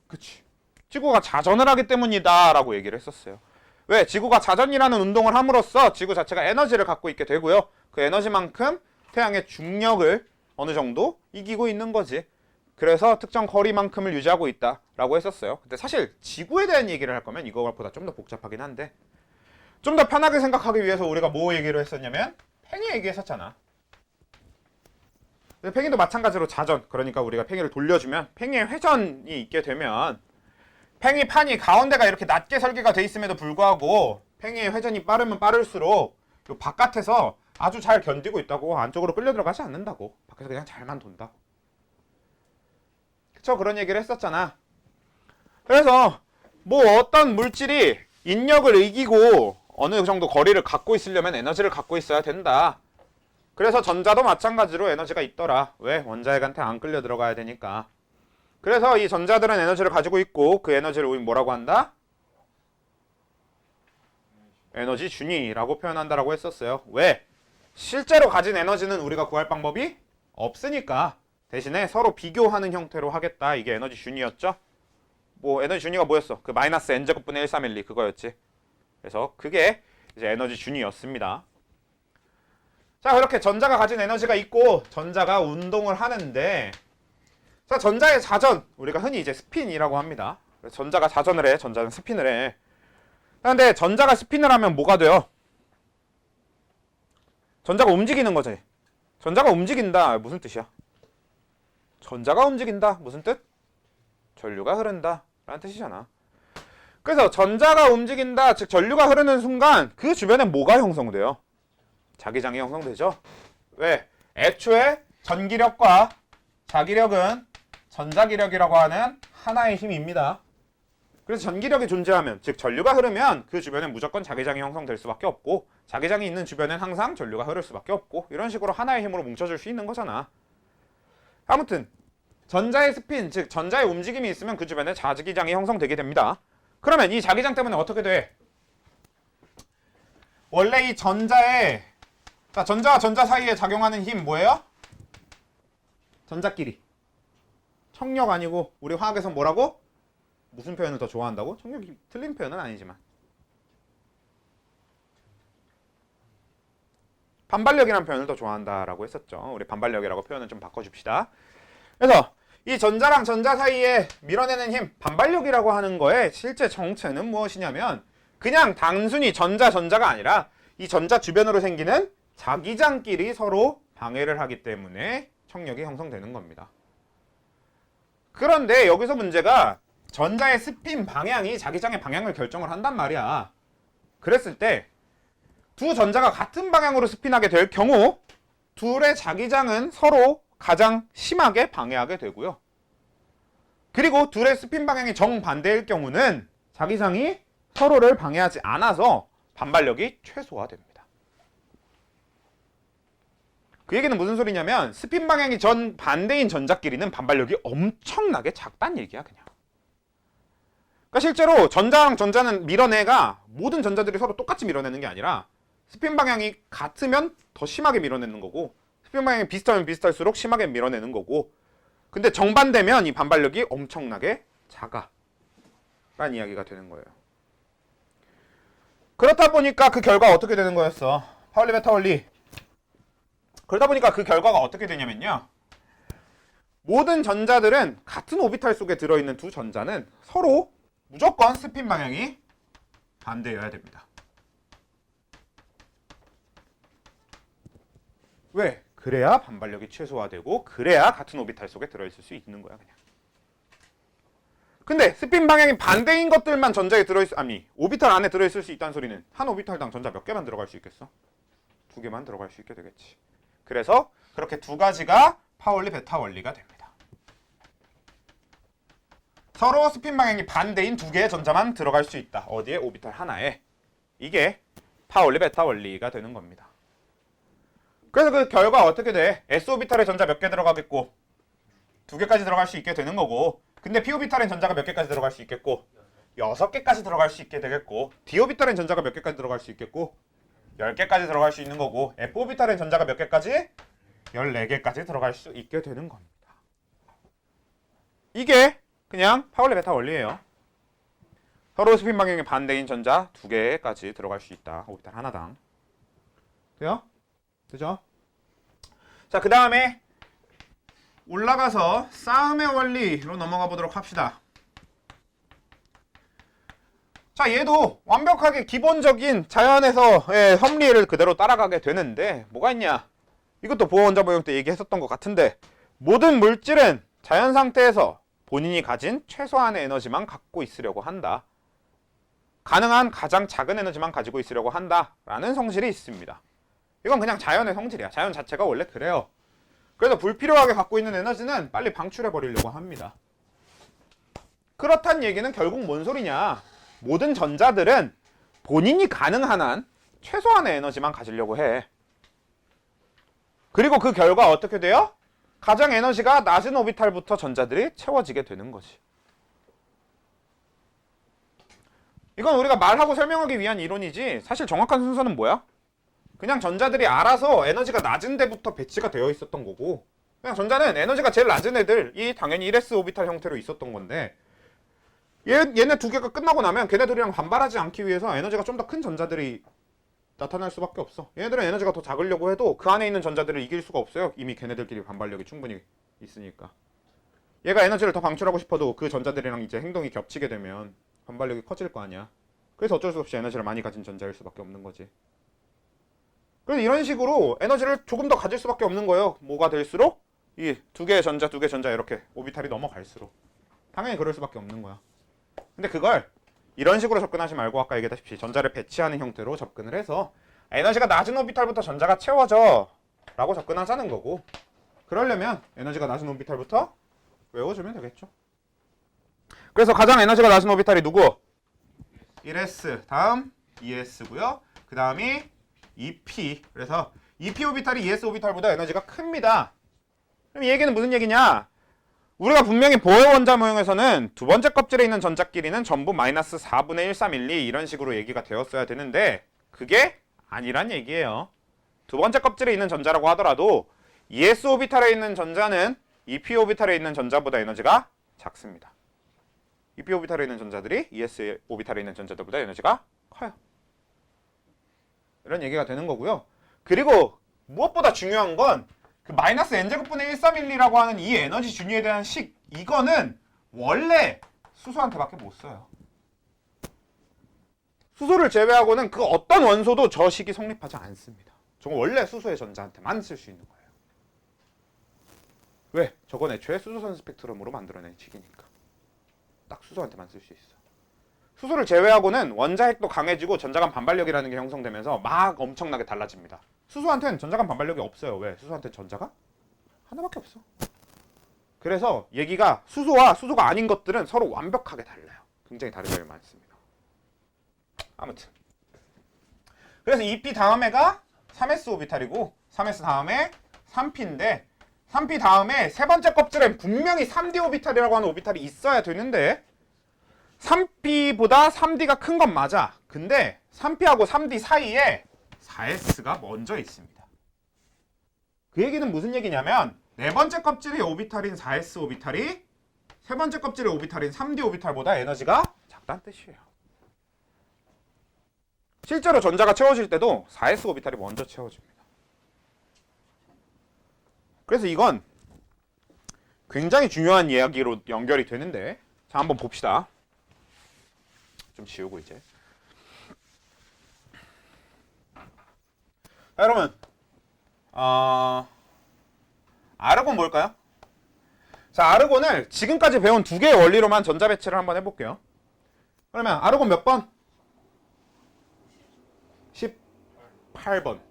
그치, 지구가 자전을 하기 때문이다 라고 얘기를 했었어요. 왜? 지구가 자전이라는 운동을 함으로써 지구 자체가 에너지를 갖고 있게 되고요. 그 에너지만큼 태양의 중력을 어느 정도 이기고 있는 거지. 그래서 특정 거리만큼을 유지하고 있다라고 했었어요. 근데 사실 지구에 대한 얘기를 할 거면 이거보다 좀 더 복잡하긴 한데 좀 더 편하게 생각하기 위해서 우리가 뭐 얘기를 했었냐면 팽이 얘기했었잖아. 팽이도 마찬가지로 자전, 그러니까 우리가 팽이를 돌려주면 팽이의 회전이 있게 되면 팽이 판이 가운데가 이렇게 낮게 설계가 돼 있음에도 불구하고 팽이의 회전이 빠르면 빠를수록 요 바깥에서 아주 잘 견디고 있다고. 안쪽으로 끌려 들어가지 않는다고. 밖에서 그냥 잘만 돈다고. 그쵸? 그런 얘기를 했었잖아. 그래서 뭐 어떤 물질이 인력을 이기고 어느 정도 거리를 갖고 있으려면 에너지를 갖고 있어야 된다. 그래서 전자도 마찬가지로 에너지가 있더라. 왜? 원자핵한테 안 끌려 들어가야 되니까. 그래서 이 전자들은 에너지를 가지고 있고 그 에너지를 우리 뭐라고 한다? 에너지 준위라고 표현한다라고 했었어요. 왜? 실제로 가진 에너지는 우리가 구할 방법이 없으니까 대신에 서로 비교하는 형태로 하겠다. 이게 에너지 준위였죠. 뭐 에너지 준위가 뭐였어? 그 마이너스 n제곱분의 1312 그거였지. 그래서 그게 이제 에너지 준위였습니다. 자, 그렇게 전자가 가진 에너지가 있고 전자가 운동을 하는데, 자, 전자의 자전, 우리가 흔히 이제 스핀이라고 합니다. 전자가 자전을 해, 전자는 스핀을 해. 그런데 전자가 스핀을 하면 뭐가 돼요? 전자가 움직이는 거지. 전자가 움직인다. 무슨 뜻이야? 전자가 움직인다. 무슨 뜻? 전류가 흐른다 라는 뜻이잖아. 그래서 전자가 움직인다, 즉 전류가 흐르는 순간 그 주변에 뭐가 형성돼요? 자기장이 형성되죠. 왜? 애초에 전기력과 자기력은 전자기력이라고 하는 하나의 힘입니다. 그래서 전기력이 존재하면, 즉 전류가 흐르면 그 주변에 무조건 자기장이 형성될 수밖에 없고, 자기장이 있는 주변엔 항상 전류가 흐를 수밖에 없고, 이런 식으로 하나의 힘으로 뭉쳐줄 수 있는 거잖아. 아무튼 전자의 스핀, 즉 전자의 움직임이 있으면 그 주변에 자기장이 형성되게 됩니다. 그러면 이 자기장 때문에 어떻게 돼? 원래 이 전자의, 자, 전자와 전자 사이에 작용하는 힘 뭐예요? 전자끼리. 청력 아니고 우리 화학에서 뭐라고? 무슨 표현을 더 좋아한다고? 청력이 틀린 표현은 아니지만 반발력이라는 표현을 더 좋아한다라고 했었죠. 우리 반발력이라고 표현을 좀 바꿔줍시다. 그래서 이 전자랑 전자 사이에 밀어내는 힘, 반발력이라고 하는 거의 실제 정체는 무엇이냐면 그냥 단순히 전자가 아니라 이 전자 주변으로 생기는 자기장끼리 서로 방해를 하기 때문에 청력이 형성되는 겁니다. 그런데 여기서 문제가 전자의 스핀 방향이 자기장의 방향을 결정을 한단 말이야. 그랬을 때 두 전자가 같은 방향으로 스핀하게 될 경우 둘의 자기장은 서로 가장 심하게 방해하게 되고요. 그리고 둘의 스핀 방향이 정반대일 경우는 자기장이 서로를 방해하지 않아서 반발력이 최소화됩니다. 그 얘기는 무슨 소리냐면 스핀 방향이 정반대인 전자끼리는 반발력이 엄청나게 작다는 얘기야, 그냥. 그러니까 실제로 전자랑 전자는 밀어내가 모든 전자들이 서로 똑같이 밀어내는 게 아니라 스핀 방향이 같으면 더 심하게 밀어내는 거고, 스핀 방향이 비슷하면 비슷할수록 심하게 밀어내는 거고, 근데 정반대면 이 반발력이 엄청나게 작아 라는 이야기가 되는 거예요. 그렇다 보니까 그 결과가 어떻게 되는 거였어? 파울리 베타 원리. 그러다 보니까 그 결과가 어떻게 되냐면요, 모든 전자들은 같은 오비탈 속에 들어있는 두 전자는 서로 무조건 스핀 방향이 반대여야 됩니다. 왜? 그래야 반발력이 최소화되고 그래야 같은 오비탈 속에 들어있을 수 있는 거야, 그냥. 근데 스핀 방향이 반대인 것들만 전자에 오비탈 안에 들어있을 수 있다는 소리는 한 오비탈당 전자 몇 개만 들어갈 수 있겠어? 두 개만 들어갈 수 있게 되겠지. 그래서 그렇게 두 가지가 파울리 베타 원리가 됩니다. 서로 스핀 방향이 반대인 두 개의 전자만 들어갈 수 있다. 어디에? 오비탈 하나에. 이게 파울리 베타 원리가 되는 겁니다. 그래서 그 결과 어떻게 돼? S오비탈에 전자 몇 개 들어가겠고 두 개까지 들어갈 수 있게 되는 거고, 근데 P오비탈엔 전자가 몇 개까지 들어갈 수 있겠고 6개까지 들어갈 수 있게 되겠고, D오비탈엔 전자가 몇 개까지 들어갈 수 있겠고 10개까지 들어갈 수 있는 거고, F오비탈엔 전자가 몇 개까지? 14개까지 들어갈 수 있게 되는 겁니다. 이게 그냥 파울리 베타 원리예요. 서로 스핀 방향이 반대인 전자 2개까지 들어갈 수 있다. 오비탈 하나당. 돼요? 되죠? 자, 그 다음에 올라가서 싸움의 원리로 넘어가 보도록 합시다. 자, 얘도 완벽하게 기본적인 자연에서의 섭리를 그대로 따라가게 되는데 뭐가 있냐? 이것도 보호 원자 모형 때 얘기했었던 것 같은데 모든 물질은 자연 상태에서 본인이 가진 최소한의 에너지만 갖고 있으려고 한다. 가능한 가장 작은 에너지만 가지고 있으려고 한다라는 성질이 있습니다. 이건 그냥 자연의 성질이야. 자연 자체가 원래 그래요. 그래서 불필요하게 갖고 있는 에너지는 빨리 방출해버리려고 합니다. 그렇단 얘기는 결국 뭔 소리냐? 모든 전자들은 본인이 가능한 한 최소한의 에너지만 가지려고 해. 그리고 그 결과 어떻게 돼요? 가장 에너지가 낮은 오비탈부터 전자들이 채워지게 되는 거지. 이건 우리가 말하고 설명하기 위한 이론이지 사실 정확한 순서는 뭐야? 그냥 전자들이 알아서 에너지가 낮은 데부터 배치가 되어 있었던 거고 그냥 전자는 에너지가 제일 낮은 애들이 당연히 1s 오비탈 형태로 있었던 건데 얘네 두 개가 끝나고 나면 걔네들이랑 반발하지 않기 위해서 에너지가 좀 더 큰 전자들이 나타날 수밖에 없어. 얘네들은 에너지가 더 작으려고 해도 그 안에 있는 전자들을 이길 수가 없어요. 이미 걔네들끼리 반발력이 충분히 있으니까. 얘가 에너지를 더 방출하고 싶어도 그 전자들이랑 이제 행동이 겹치게 되면 반발력이 커질 거 아니야. 그래서 어쩔 수 없이 에너지를 많이 가진 전자일 수밖에 없는 거지. 그래서 이런 식으로 에너지를 조금 더 가질 수밖에 없는 거예요. 뭐가 될수록 이 두 개의 전자, 두 개의 전자 이렇게 오비탈이 넘어갈수록. 당연히 그럴 수밖에 없는 거야. 근데 그걸 이런 식으로 접근하지 말고 아까 얘기했다시피 전자를 배치하는 형태로 접근을 해서 에너지가 낮은 오비탈부터 전자가 채워져 라고 접근하자는 거고 그러려면 에너지가 낮은 오비탈부터 외워주면 되겠죠. 그래서 가장 에너지가 낮은 오비탈이 누구? 1s 다음 2s고요. 그 다음이 2p. 그래서 2p 오비탈이 2s 오비탈보다 에너지가 큽니다. 그럼 이 얘기는 무슨 얘기냐? 우리가 분명히 보호 원자 모형에서는 두 번째 껍질에 있는 전자끼리는 전부 마이너스 4분의 1, 3, 1, 2 이런 식으로 얘기가 되었어야 되는데 그게 아니란 얘기예요. 두 번째 껍질에 있는 전자라고 하더라도 2s 오비탈에 있는 전자는 2p 오비탈에 있는 전자보다 에너지가 작습니다. 2p 오비탈에 있는 전자들이 2s 오비탈에 있는 전자들보다 에너지가 커요. 이런 얘기가 되는 거고요. 그리고 무엇보다 중요한 건 그 마이너스 n제곱분의 1312라고 하는 이 에너지 준위에 대한 식 이거는 원래 수소한테밖에 못 써요. 수소를 제외하고는 그 어떤 원소도 저 식이 성립하지 않습니다. 저건 원래 수소의 전자한테만 쓸 수 있는 거예요. 왜? 저건 애초에 수소선 스펙트럼으로 만들어낸 식이니까. 딱 수소한테만 쓸 수 있어. 수소를 제외하고는 원자핵도 강해지고 전자간 반발력이라는 게 형성되면서 막 엄청나게 달라집니다. 수소한테는 전자간 반발력이 없어요. 왜? 수소한테는 전자가 하나밖에 없어. 그래서 얘기가 수소와 수소가 아닌 것들은 서로 완벽하게 달라요. 굉장히 다른 점이 많습니다. 아무튼 그래서 2p 다음에가 3s 오비탈이고 3s 다음에 3p인데 3p 다음에 세 번째 껍질엔 분명히 3d 오비탈이라고 하는 오비탈이 있어야 되는데 3p보다 3d가 큰 건 맞아. 근데 3p하고 3d 사이에 4s가 먼저 있습니다. 그 얘기는 무슨 얘기냐면 네 번째 껍질의 오비탈인 4s 오비탈이 세 번째 껍질의 오비탈인 3d 오비탈보다 에너지가 작다는 뜻이에요. 실제로 전자가 채워질 때도 4s 오비탈이 먼저 채워집니다. 그래서 이건 굉장히 중요한 이야기로 연결이 되는데 자 한번 봅시다. 좀 지우고 이제 자, 여러분 아르곤 뭘까요? 자 아르곤을 지금까지 배운 두 개의 원리로만 전자 배치를 한번 해볼게요. 그러면 아르곤 몇 번? 18번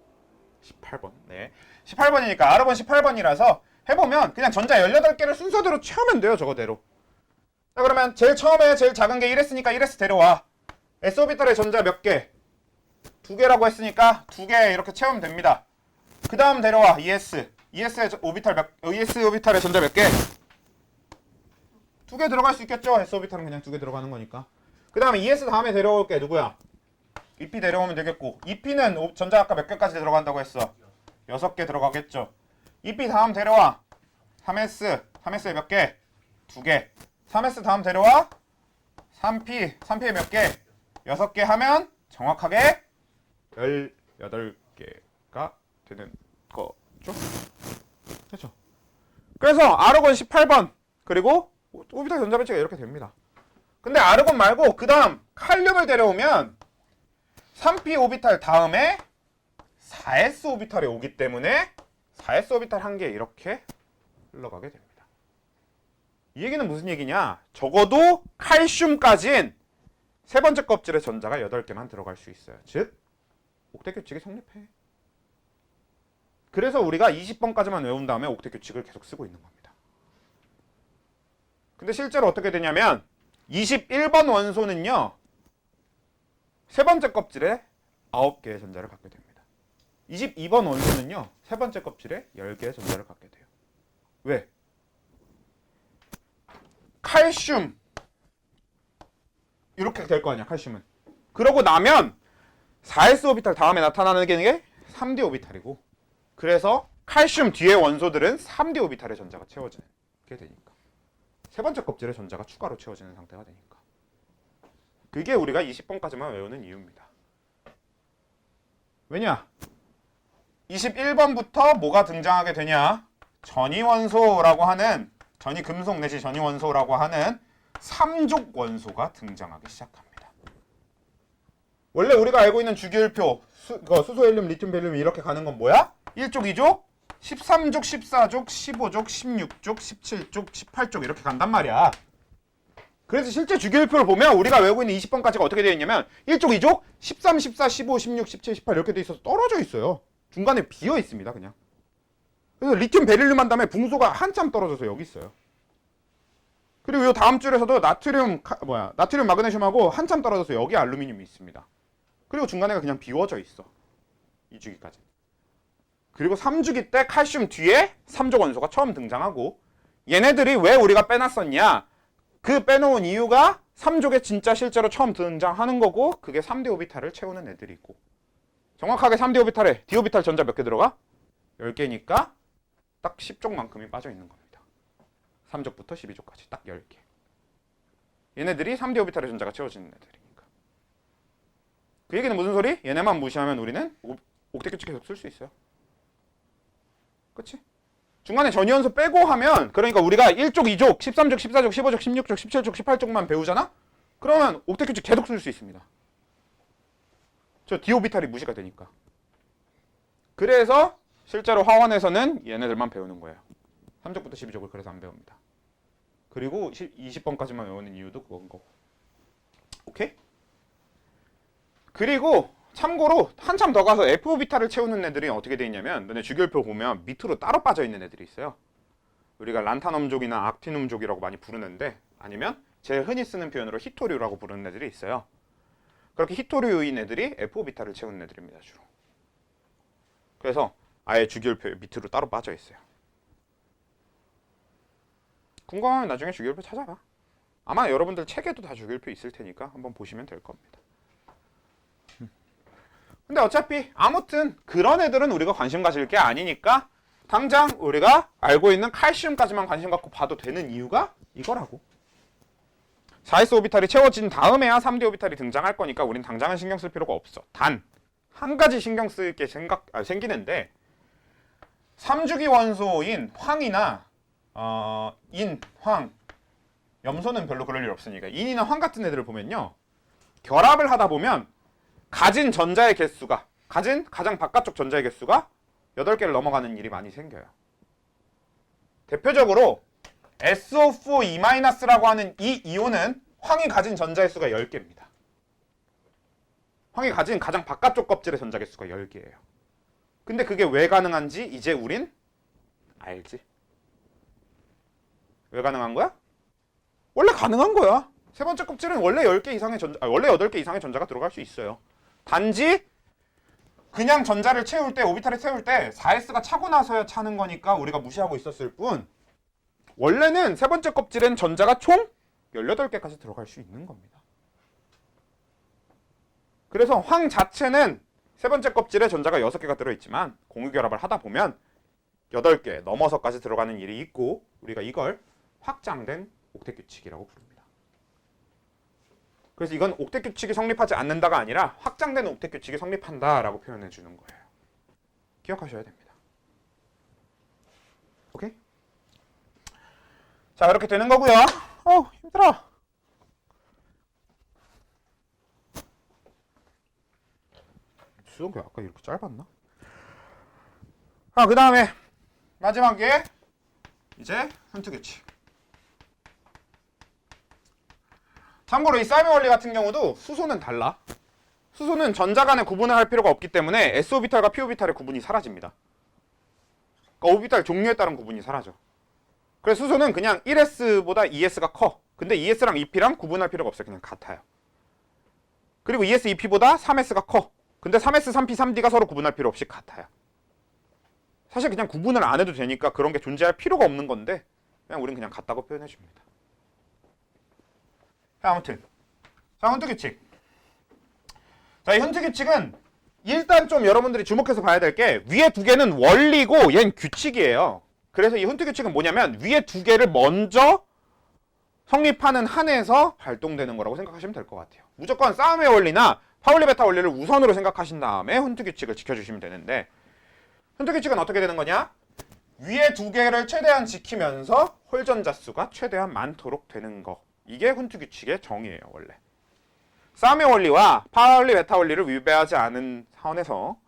18번 네 18번이니까 아르곤 18번이라서 해보면 그냥 전자 18개를 순서대로 채우면 돼요. 저거대로. 자 그러면 제일 처음에 제일 작은 게 1s니까 1s 데려와. s오비탈의 전자 몇 개? 2개라고 했으니까 2개 이렇게 채우면 됩니다. 그 다음 데려와 2s. 2s 오비탈의 전자 몇 개? 2개 들어갈 수 있겠죠? s오비탈은 그냥 2개 들어가는 거니까. 그 다음에 2s 다음에 데려올 게 누구야? 2p 데려오면 되겠고 2p는 전자 아까 몇 개까지 들어간다고 했어? 6개 들어가겠죠. 2p 다음 데려와 3s. 3s에 몇 개? 2개. 3s 다음 데려와 3P에 몇 개? 6개 하면 정확하게 18개가 되는 거죠. 그렇죠. 그래서 아르곤 18번 그리고 오비탈 전자배치가 이렇게 됩니다. 근데 아르곤 말고 그 다음 칼륨을 데려오면 3p 오비탈 다음에 4s 오비탈이 오기 때문에 4s 오비탈 한 개 이렇게 흘러가게 됩니다. 이 얘기는 무슨 얘기냐? 적어도 칼슘까진 세 번째 껍질에 전자가 8개만 들어갈 수 있어요. 즉 옥텟 규칙이 성립해. 그래서 우리가 20번까지만 외운 다음에 옥텟 규칙을 계속 쓰고 있는 겁니다. 근데 실제로 어떻게 되냐면 21번 원소는요. 세 번째 껍질에 9개의 전자를 갖게 됩니다. 22번 원소는요. 세 번째 껍질에 10개의 전자를 갖게 돼요. 왜? 칼슘 이렇게 될 거 아니야, 칼슘은. 그러고 나면 4s 오비탈 다음에 나타나는 게 3d 오비탈이고, 그래서 칼슘 뒤의 원소들은 3d 오비탈의 전자가 채워지게 되니까 세 번째 껍질에 전자가 추가로 채워지는 상태가 되니까 그게 우리가 20번까지만 외우는 이유입니다. 왜냐? 21번부터 뭐가 등장하게 되냐? 전이원소라고 하는, 전이금속 내지 전이원소라고 하는 3족 원소가 등장하기 시작합니다. 원래 우리가 알고 있는 주기율표 수소, 헬륨, 리튬, 베릴륨 이렇게 가는 건 뭐야? 1족, 2족, 13족, 14족, 15족, 16족, 17족, 18족 이렇게 간단 말이야. 그래서 실제 주기율표를 보면 우리가 외우고 있는 20번까지가 어떻게 되어 있냐면 1족, 2족, 13, 14, 15, 16, 17, 18 이렇게 돼 있어서 떨어져 있어요. 중간에 비어 있습니다, 그냥. 그래서 리튬, 베릴륨 한 다음에 붕소가 한참 떨어져서 여기 있어요. 그리고 이 다음 줄에서도 나트륨, 마그네슘하고 한참 떨어져서 여기 알루미늄이 있습니다. 그리고 중간에가 그냥 비워져 있어. 2주기까지. 그리고 3주기 때 칼슘 뒤에 3족 원소가 처음 등장하고, 얘네들이 왜 우리가 빼놨었냐? 그 빼놓은 이유가 3족에 진짜 실제로 처음 등장하는 거고, 그게 3d 오비탈을 채우는 애들이고, 정확하게 3d 오비탈에 d 오비탈 전자 몇 개 들어가? 10개니까 딱 10족만큼이 빠져 있는 겁니다. 3족부터 12족까지 딱 10개. 얘네들이 3d 오비탈의 전자가 채워지는 애들이니까. 그 얘기는 무슨 소리? 얘네만 무시하면 우리는 옥텟 규칙 계속 쓸 수 있어요. 그치? 중간에 전이원소 빼고 하면, 그러니까 우리가 1족, 2족, 13족, 14족, 15족, 16족, 17족, 18족만 배우잖아? 그러면 옥텟 규칙 계속 쓸 수 있습니다. 저 d 오비탈이 무시가 되니까. 그래서 실제로 화원에서는 얘네들만 배우는 거예요. 3족부터 12족을 그래서 안 배웁니다. 그리고 20번까지만 외우는 이유도 그건 거고. 오케이? 그리고 참고로 한참 더 가서 F오비탈을 채우는 애들이 어떻게 돼 있냐면, 너네 주기율표 보면 밑으로 따로 빠져 있는 애들이 있어요. 우리가 란타넘족이나 악티눔족이라고 많이 부르는데, 아니면 제일 흔히 쓰는 표현으로 히토류라고 부르는 애들이 있어요. 그렇게 히토류인 애들이 F오비탈을 채우는 애들입니다, 주로. 그래서 아예 주기율표 밑으로 따로 빠져 있어요. 궁금하면 나중에 주기율표 찾아봐. 아마 여러분들 책에도 다 주기율표 있을 테니까 한번 보시면 될 겁니다. 근데 어차피 아무튼 그런 애들은 우리가 관심 가질 게 아니니까 당장 우리가 알고 있는 칼슘까지만 관심 갖고 봐도 되는 이유가 이거라고. 4s 오비탈이 채워진 다음에야 3d 오비탈이 등장할 거니까 우린 당장은 신경 쓸 필요가 없어. 단 한 가지 신경 쓸 게 생기는데, 3주기 원소인 황이나 인, 황, 염소는 별로 그럴 일 없으니까 인이나 황 같은 애들을 보면요, 결합을 하다 보면 가진 전자의 개수가, 가진 가장 바깥쪽 전자의 개수가 8개를 넘어가는 일이 많이 생겨요. 대표적으로 SO4E-라고 하는 이 이온은 황이 가진 전자의 수가 10개입니다. 황이 가진 가장 바깥쪽 껍질의 전자 개수가 10개예요. 근데 그게 왜 가능한지 이제 우린 알지. 왜 가능한 거야? 원래 가능한 거야. 세 번째 껍질은 원래 10개 이상의 원래 8개 이상의 전자가 들어갈 수 있어요. 단지 그냥 전자를 채울 때, 오비탈을 채울 때 4s가 차고 나서야 차는 거니까 우리가 무시하고 있었을 뿐, 원래는 세 번째 껍질엔 전자가 총 18개까지 들어갈 수 있는 겁니다. 그래서 황 자체는 세 번째 껍질에 전자가 6개가 들어있지만 공유결합을 하다 보면 8개 넘어서까지 들어가는 일이 있고, 우리가 이걸 확장된 옥텟 규칙이라고 부릅니다. 그래서 이건 옥텟 규칙이 성립하지 않는다가 아니라 확장되는 옥텟 규칙이 성립한다라고 표현해 주는 거예요. 기억하셔야 됩니다. 오케이? 자, 이렇게 되는 거고요. 힘들어. 수동계 아까 이렇게 짧았나? 그 다음에 마지막에 이제 훈트 규칙. 참고로 이 싸움의 원리 같은 경우도 수소는 달라. 수소는 전자 간에 구분을 할 필요가 없기 때문에 s오비탈과 p오비탈의 구분이 사라집니다. 그러니까 오비탈 종류에 따른 구분이 사라져. 그래서 수소는 그냥 1s보다 2s가 커. 근데 2s랑 2p랑 구분할 필요가 없어요. 그냥 같아요. 그리고 2s, 2p보다 3s가 커. 근데 3s, 3p, 3d가 서로 구분할 필요 없이 같아요. 사실 그냥 구분을 안 해도 되니까 그런 게 존재할 필요가 없는 건데 그냥 우린 그냥 같다고 표현해 줍니다. 아무튼 자, 훈트 규칙. 자, 이 훈트 규칙은 일단 좀 여러분들이 주목해서 봐야 될 게 위에 두 개는 원리고 얘는 규칙이에요. 그래서 이 훈트 규칙은 뭐냐면 위에 두 개를 먼저 성립하는 한에서 발동되는 거라고 생각하시면 될 것 같아요. 무조건 싸움의 원리나 파울리 베타 원리를 우선으로 생각하신 다음에 훈트 규칙을 지켜주시면 되는데 훈트 규칙은 어떻게 되는 거냐? 위에 두 개를 최대한 지키면서 홀전자 수가 최대한 많도록 되는 거. 이게 훈트 규칙의 정의예요, 원래. 싸움의 원리와 파울리 베타 원리를 위배하지 않은 선에서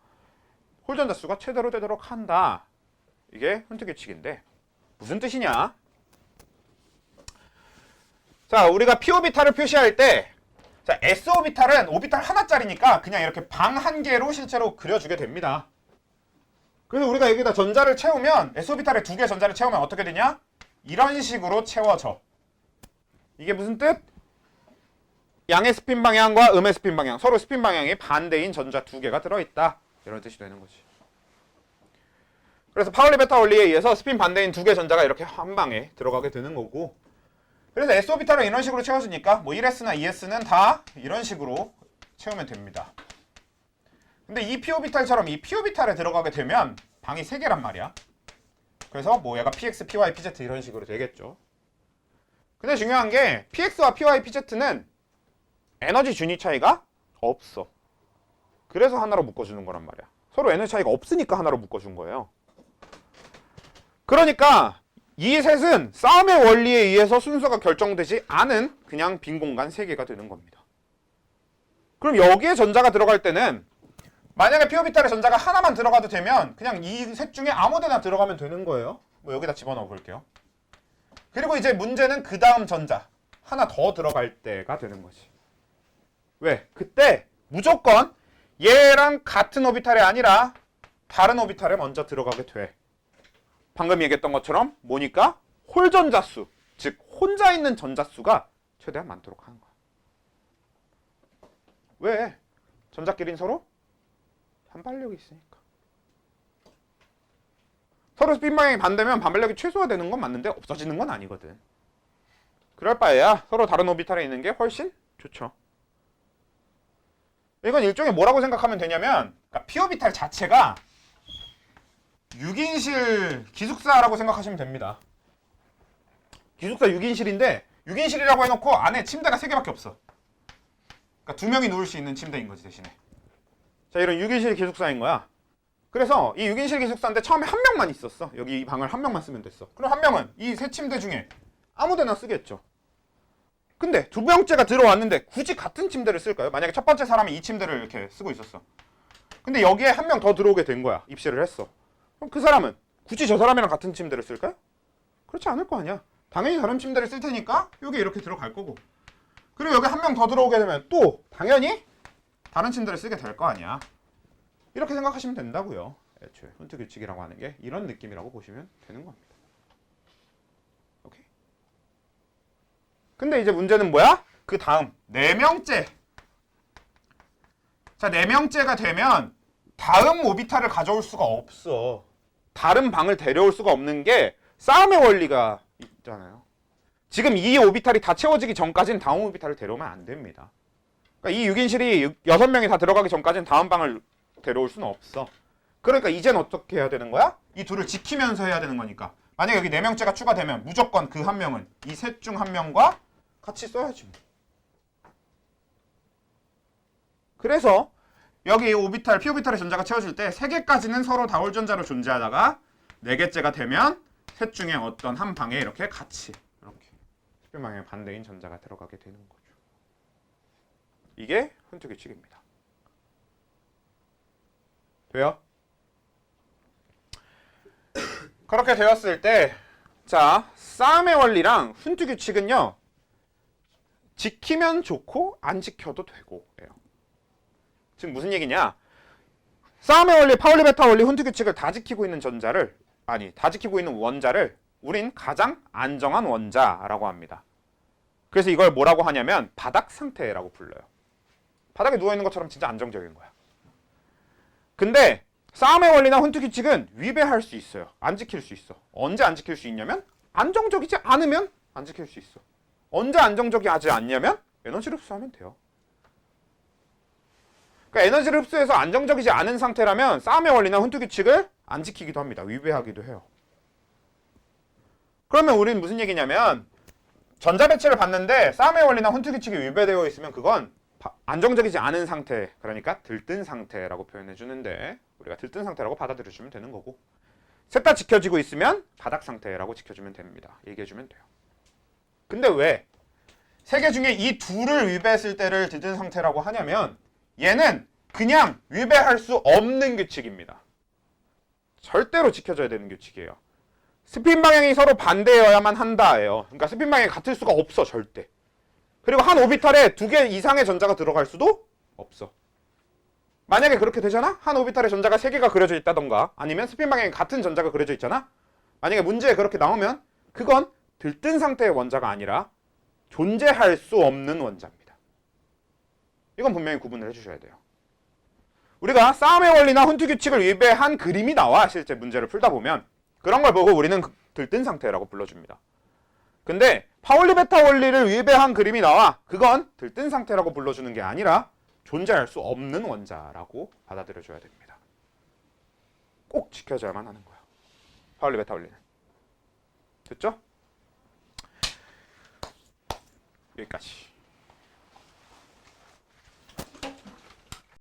홀전자 수가 최대로 되도록 한다. 이게 훈트 규칙인데 무슨 뜻이냐? 자, 우리가 p오비탈을 표시할 때 자, s오비탈은 오비탈 하나짜리니까 그냥 이렇게 방 한 개로 실제로 그려주게 됩니다. 그래서 우리가 여기다 전자를 채우면 s오비탈에 두 개 전자를 채우면 어떻게 되냐? 이런 식으로 채워져. 이게 무슨 뜻? 양의 스핀 방향과 음의 스핀 방향, 서로 스핀 방향이 반대인 전자 두 개가 들어있다. 이런 뜻이 되는 거지. 그래서 파울리 베타 원리에 의해서 스핀 반대인 두 개 전자가 이렇게 한 방에 들어가게 되는 거고, 그래서 s오비탈은 이런 식으로 채워주니까 뭐 1s나 2s는 다 이런 식으로 채우면 됩니다. 근데 이 p오비탈처럼 이 p오비탈에 들어가게 되면 방이 3개란 말이야. 그래서 뭐 얘가 px, py, pz 이런 식으로 되겠죠. 근데 중요한 게 px와 py, pz는 에너지 준위 차이가 없어. 그래서 하나로 묶어주는 거란 말이야. 서로 에너지 차이가 없으니까 하나로 묶어준 거예요. 그러니까 이 셋은 싸움의 원리에 의해서 순서가 결정되지 않은 그냥 빈 공간 3개가 되는 겁니다. 그럼 여기에 전자가 들어갈 때는 만약에 p오비탈에 전자가 하나만 들어가도 되면 그냥 이 셋 중에 아무데나 들어가면 되는 거예요. 뭐 여기다 집어넣어 볼게요. 그리고 이제 문제는 그 다음 전자 하나 더 들어갈 때가 되는 거지. 왜? 그때 무조건 얘랑 같은 오비탈이 아니라 다른 오비탈에 먼저 들어가게 돼. 방금 얘기했던 것처럼 뭐니까? 홀전자수, 즉 혼자 있는 전자수가 최대한 많도록 하는 거야. 왜? 전자끼리는 서로 반발력이 있으니까. 서로 스핀 방향이 반대면 반발력이 최소화되는 건 맞는데 없어지는 건 아니거든. 그럴 바에야 서로 다른 오비탈에 있는 게 훨씬 좋죠. 이건 일종의 뭐라고 생각하면 되냐면 그러니까 p오비탈 자체가 6인실 기숙사라고 생각하시면 됩니다. 기숙사 6인실인데 6인실이라고 해놓고 안에 침대가 3개밖에 없어. 그러니까 2명이 누울 수 있는 침대인 거지 대신에. 자, 이런 6인실 기숙사인 거야. 그래서 이 6인실 기숙사인데 처음에 한 명만 있었어. 여기 이 방을 한 명만 쓰면 됐어. 그럼 한 명은 이 세 침대 중에 아무데나 쓰겠죠. 근데 두 명째가 들어왔는데 굳이 같은 침대를 쓸까요? 만약에 첫 번째 사람이 이 침대를 이렇게 쓰고 있었어. 근데 여기에 한 명 더 들어오게 된 거야. 입실을 했어. 그럼 그 사람은 굳이 저 사람이랑 같은 침대를 쓸까요? 그렇지 않을 거 아니야. 당연히 다른 침대를 쓸 테니까 여기 이렇게 들어갈 거고. 그리고 여기 한 명 더 들어오게 되면 또 당연히 다른 침대를 쓰게 될 거 아니야. 이렇게 생각하시면 된다고요. 애초에 훈트 규칙이라고 하는 게 이런 느낌이라고 보시면 되는 겁니다. 오케이. 근데 이제 문제는 뭐야? 그 다음 4명째. 자, 4명째가 되면 다음 오비탈을 가져올 수가 없어. 다른 방을 데려올 수가 없는 게 싸움의 원리가 있잖아요. 지금 이 오비탈이 다 채워지기 전까지는 다음 오비탈을 데려오면 안 됩니다. 그러니까 이 6인실이 6명이 다 들어가기 전까지는 다음 방을 데려올 수는 없어. 그러니까 이젠 어떻게 해야 되는 거야? 이 둘을 지키면서 해야 되는 거니까. 만약에 여기 4명째가 추가되면 무조건 그 한 명은 이 셋 중 한 명과 같이 써야지. 그래서 여기 오비탈, p 오비탈의 전자가 채워질 때 3개까지는 서로 다울 전자로 존재하다가 4개째가 되면 셋 중에 어떤 한 방에 이렇게 같이 이렇게 스핀 방향 반대인 전자가 들어가게 되는 거죠. 이게 훈트 규칙입니다. 돼요? 그렇게 되었을 때 자, 싸움의 원리랑 훈트 규칙은요. 지키면 좋고 안 지켜도 되고 예요. 지금 무슨 얘기냐? 싸움의 원리, 파울리 베타 원리, 훈트 규칙을 다 지키고 있는 전자를 다 지키고 있는 원자를 우린 가장 안정한 원자라고 합니다. 그래서 이걸 뭐라고 하냐면 바닥 상태라고 불러요. 바닥에 누워 있는 것처럼 진짜 안정적인 거야. 근데 싸움의 원리나 훈트 규칙은 위배할 수 있어요. 안 지킬 수 있어. 언제 안 지킬 수 있냐면 안정적이지 않으면 안 지킬 수 있어. 언제 안정적이지 않냐면 에너지를 흡수하면 돼요. 그러니까 에너지를 흡수해서 안정적이지 않은 상태라면 싸움의 원리나 훈트 규칙을 안 지키기도 합니다. 위배하기도 해요. 그러면 우리는 무슨 얘기냐면 전자 배치를 봤는데 싸움의 원리나 훈트 규칙이 위배되어 있으면 그건 안정적이지 않은 상태, 그러니까 들뜬 상태라고 표현해 주는데 우리가 들뜬 상태라고 받아들여주면 되는 거고 셋 다 지켜지고 있으면 바닥 상태라고 지켜주면 됩니다. 얘기해주면 돼요. 근데 왜 3개 중에 이 둘을 위배했을 때를 들뜬 상태라고 하냐면 얘는 그냥 위배할 수 없는 규칙입니다. 절대로 지켜져야 되는 규칙이에요. 스핀 방향이 서로 반대여야만 한다예요. 그러니까 스핀 방향이 같을 수가 없어, 절대. 그리고 한 오비탈에 2개 이상의 전자가 들어갈 수도 없어. 만약에 그렇게 되잖아? 한 오비탈에 전자가 3개가 그려져 있다던가 아니면 스핀 방향이 같은 전자가 그려져 있잖아? 만약에 문제에 그렇게 나오면 그건 들뜬 상태의 원자가 아니라 존재할 수 없는 원자입니다. 이건 분명히 구분을 해주셔야 돼요. 우리가 싸움의 원리나 훈트 규칙을 위배한 그림이 나와 실제 문제를 풀다 보면 그런 걸 보고 우리는 들뜬 상태라고 불러줍니다. 근데 파울리 베타 원리를 위배한 그림이 나와 그건 들뜬 상태라고 불러주는 게 아니라 존재할 수 없는 원자라고 받아들여줘야 됩니다. 꼭 지켜져야만 하는 거야. 파울리 베타 원리는. 됐죠? 여기까지.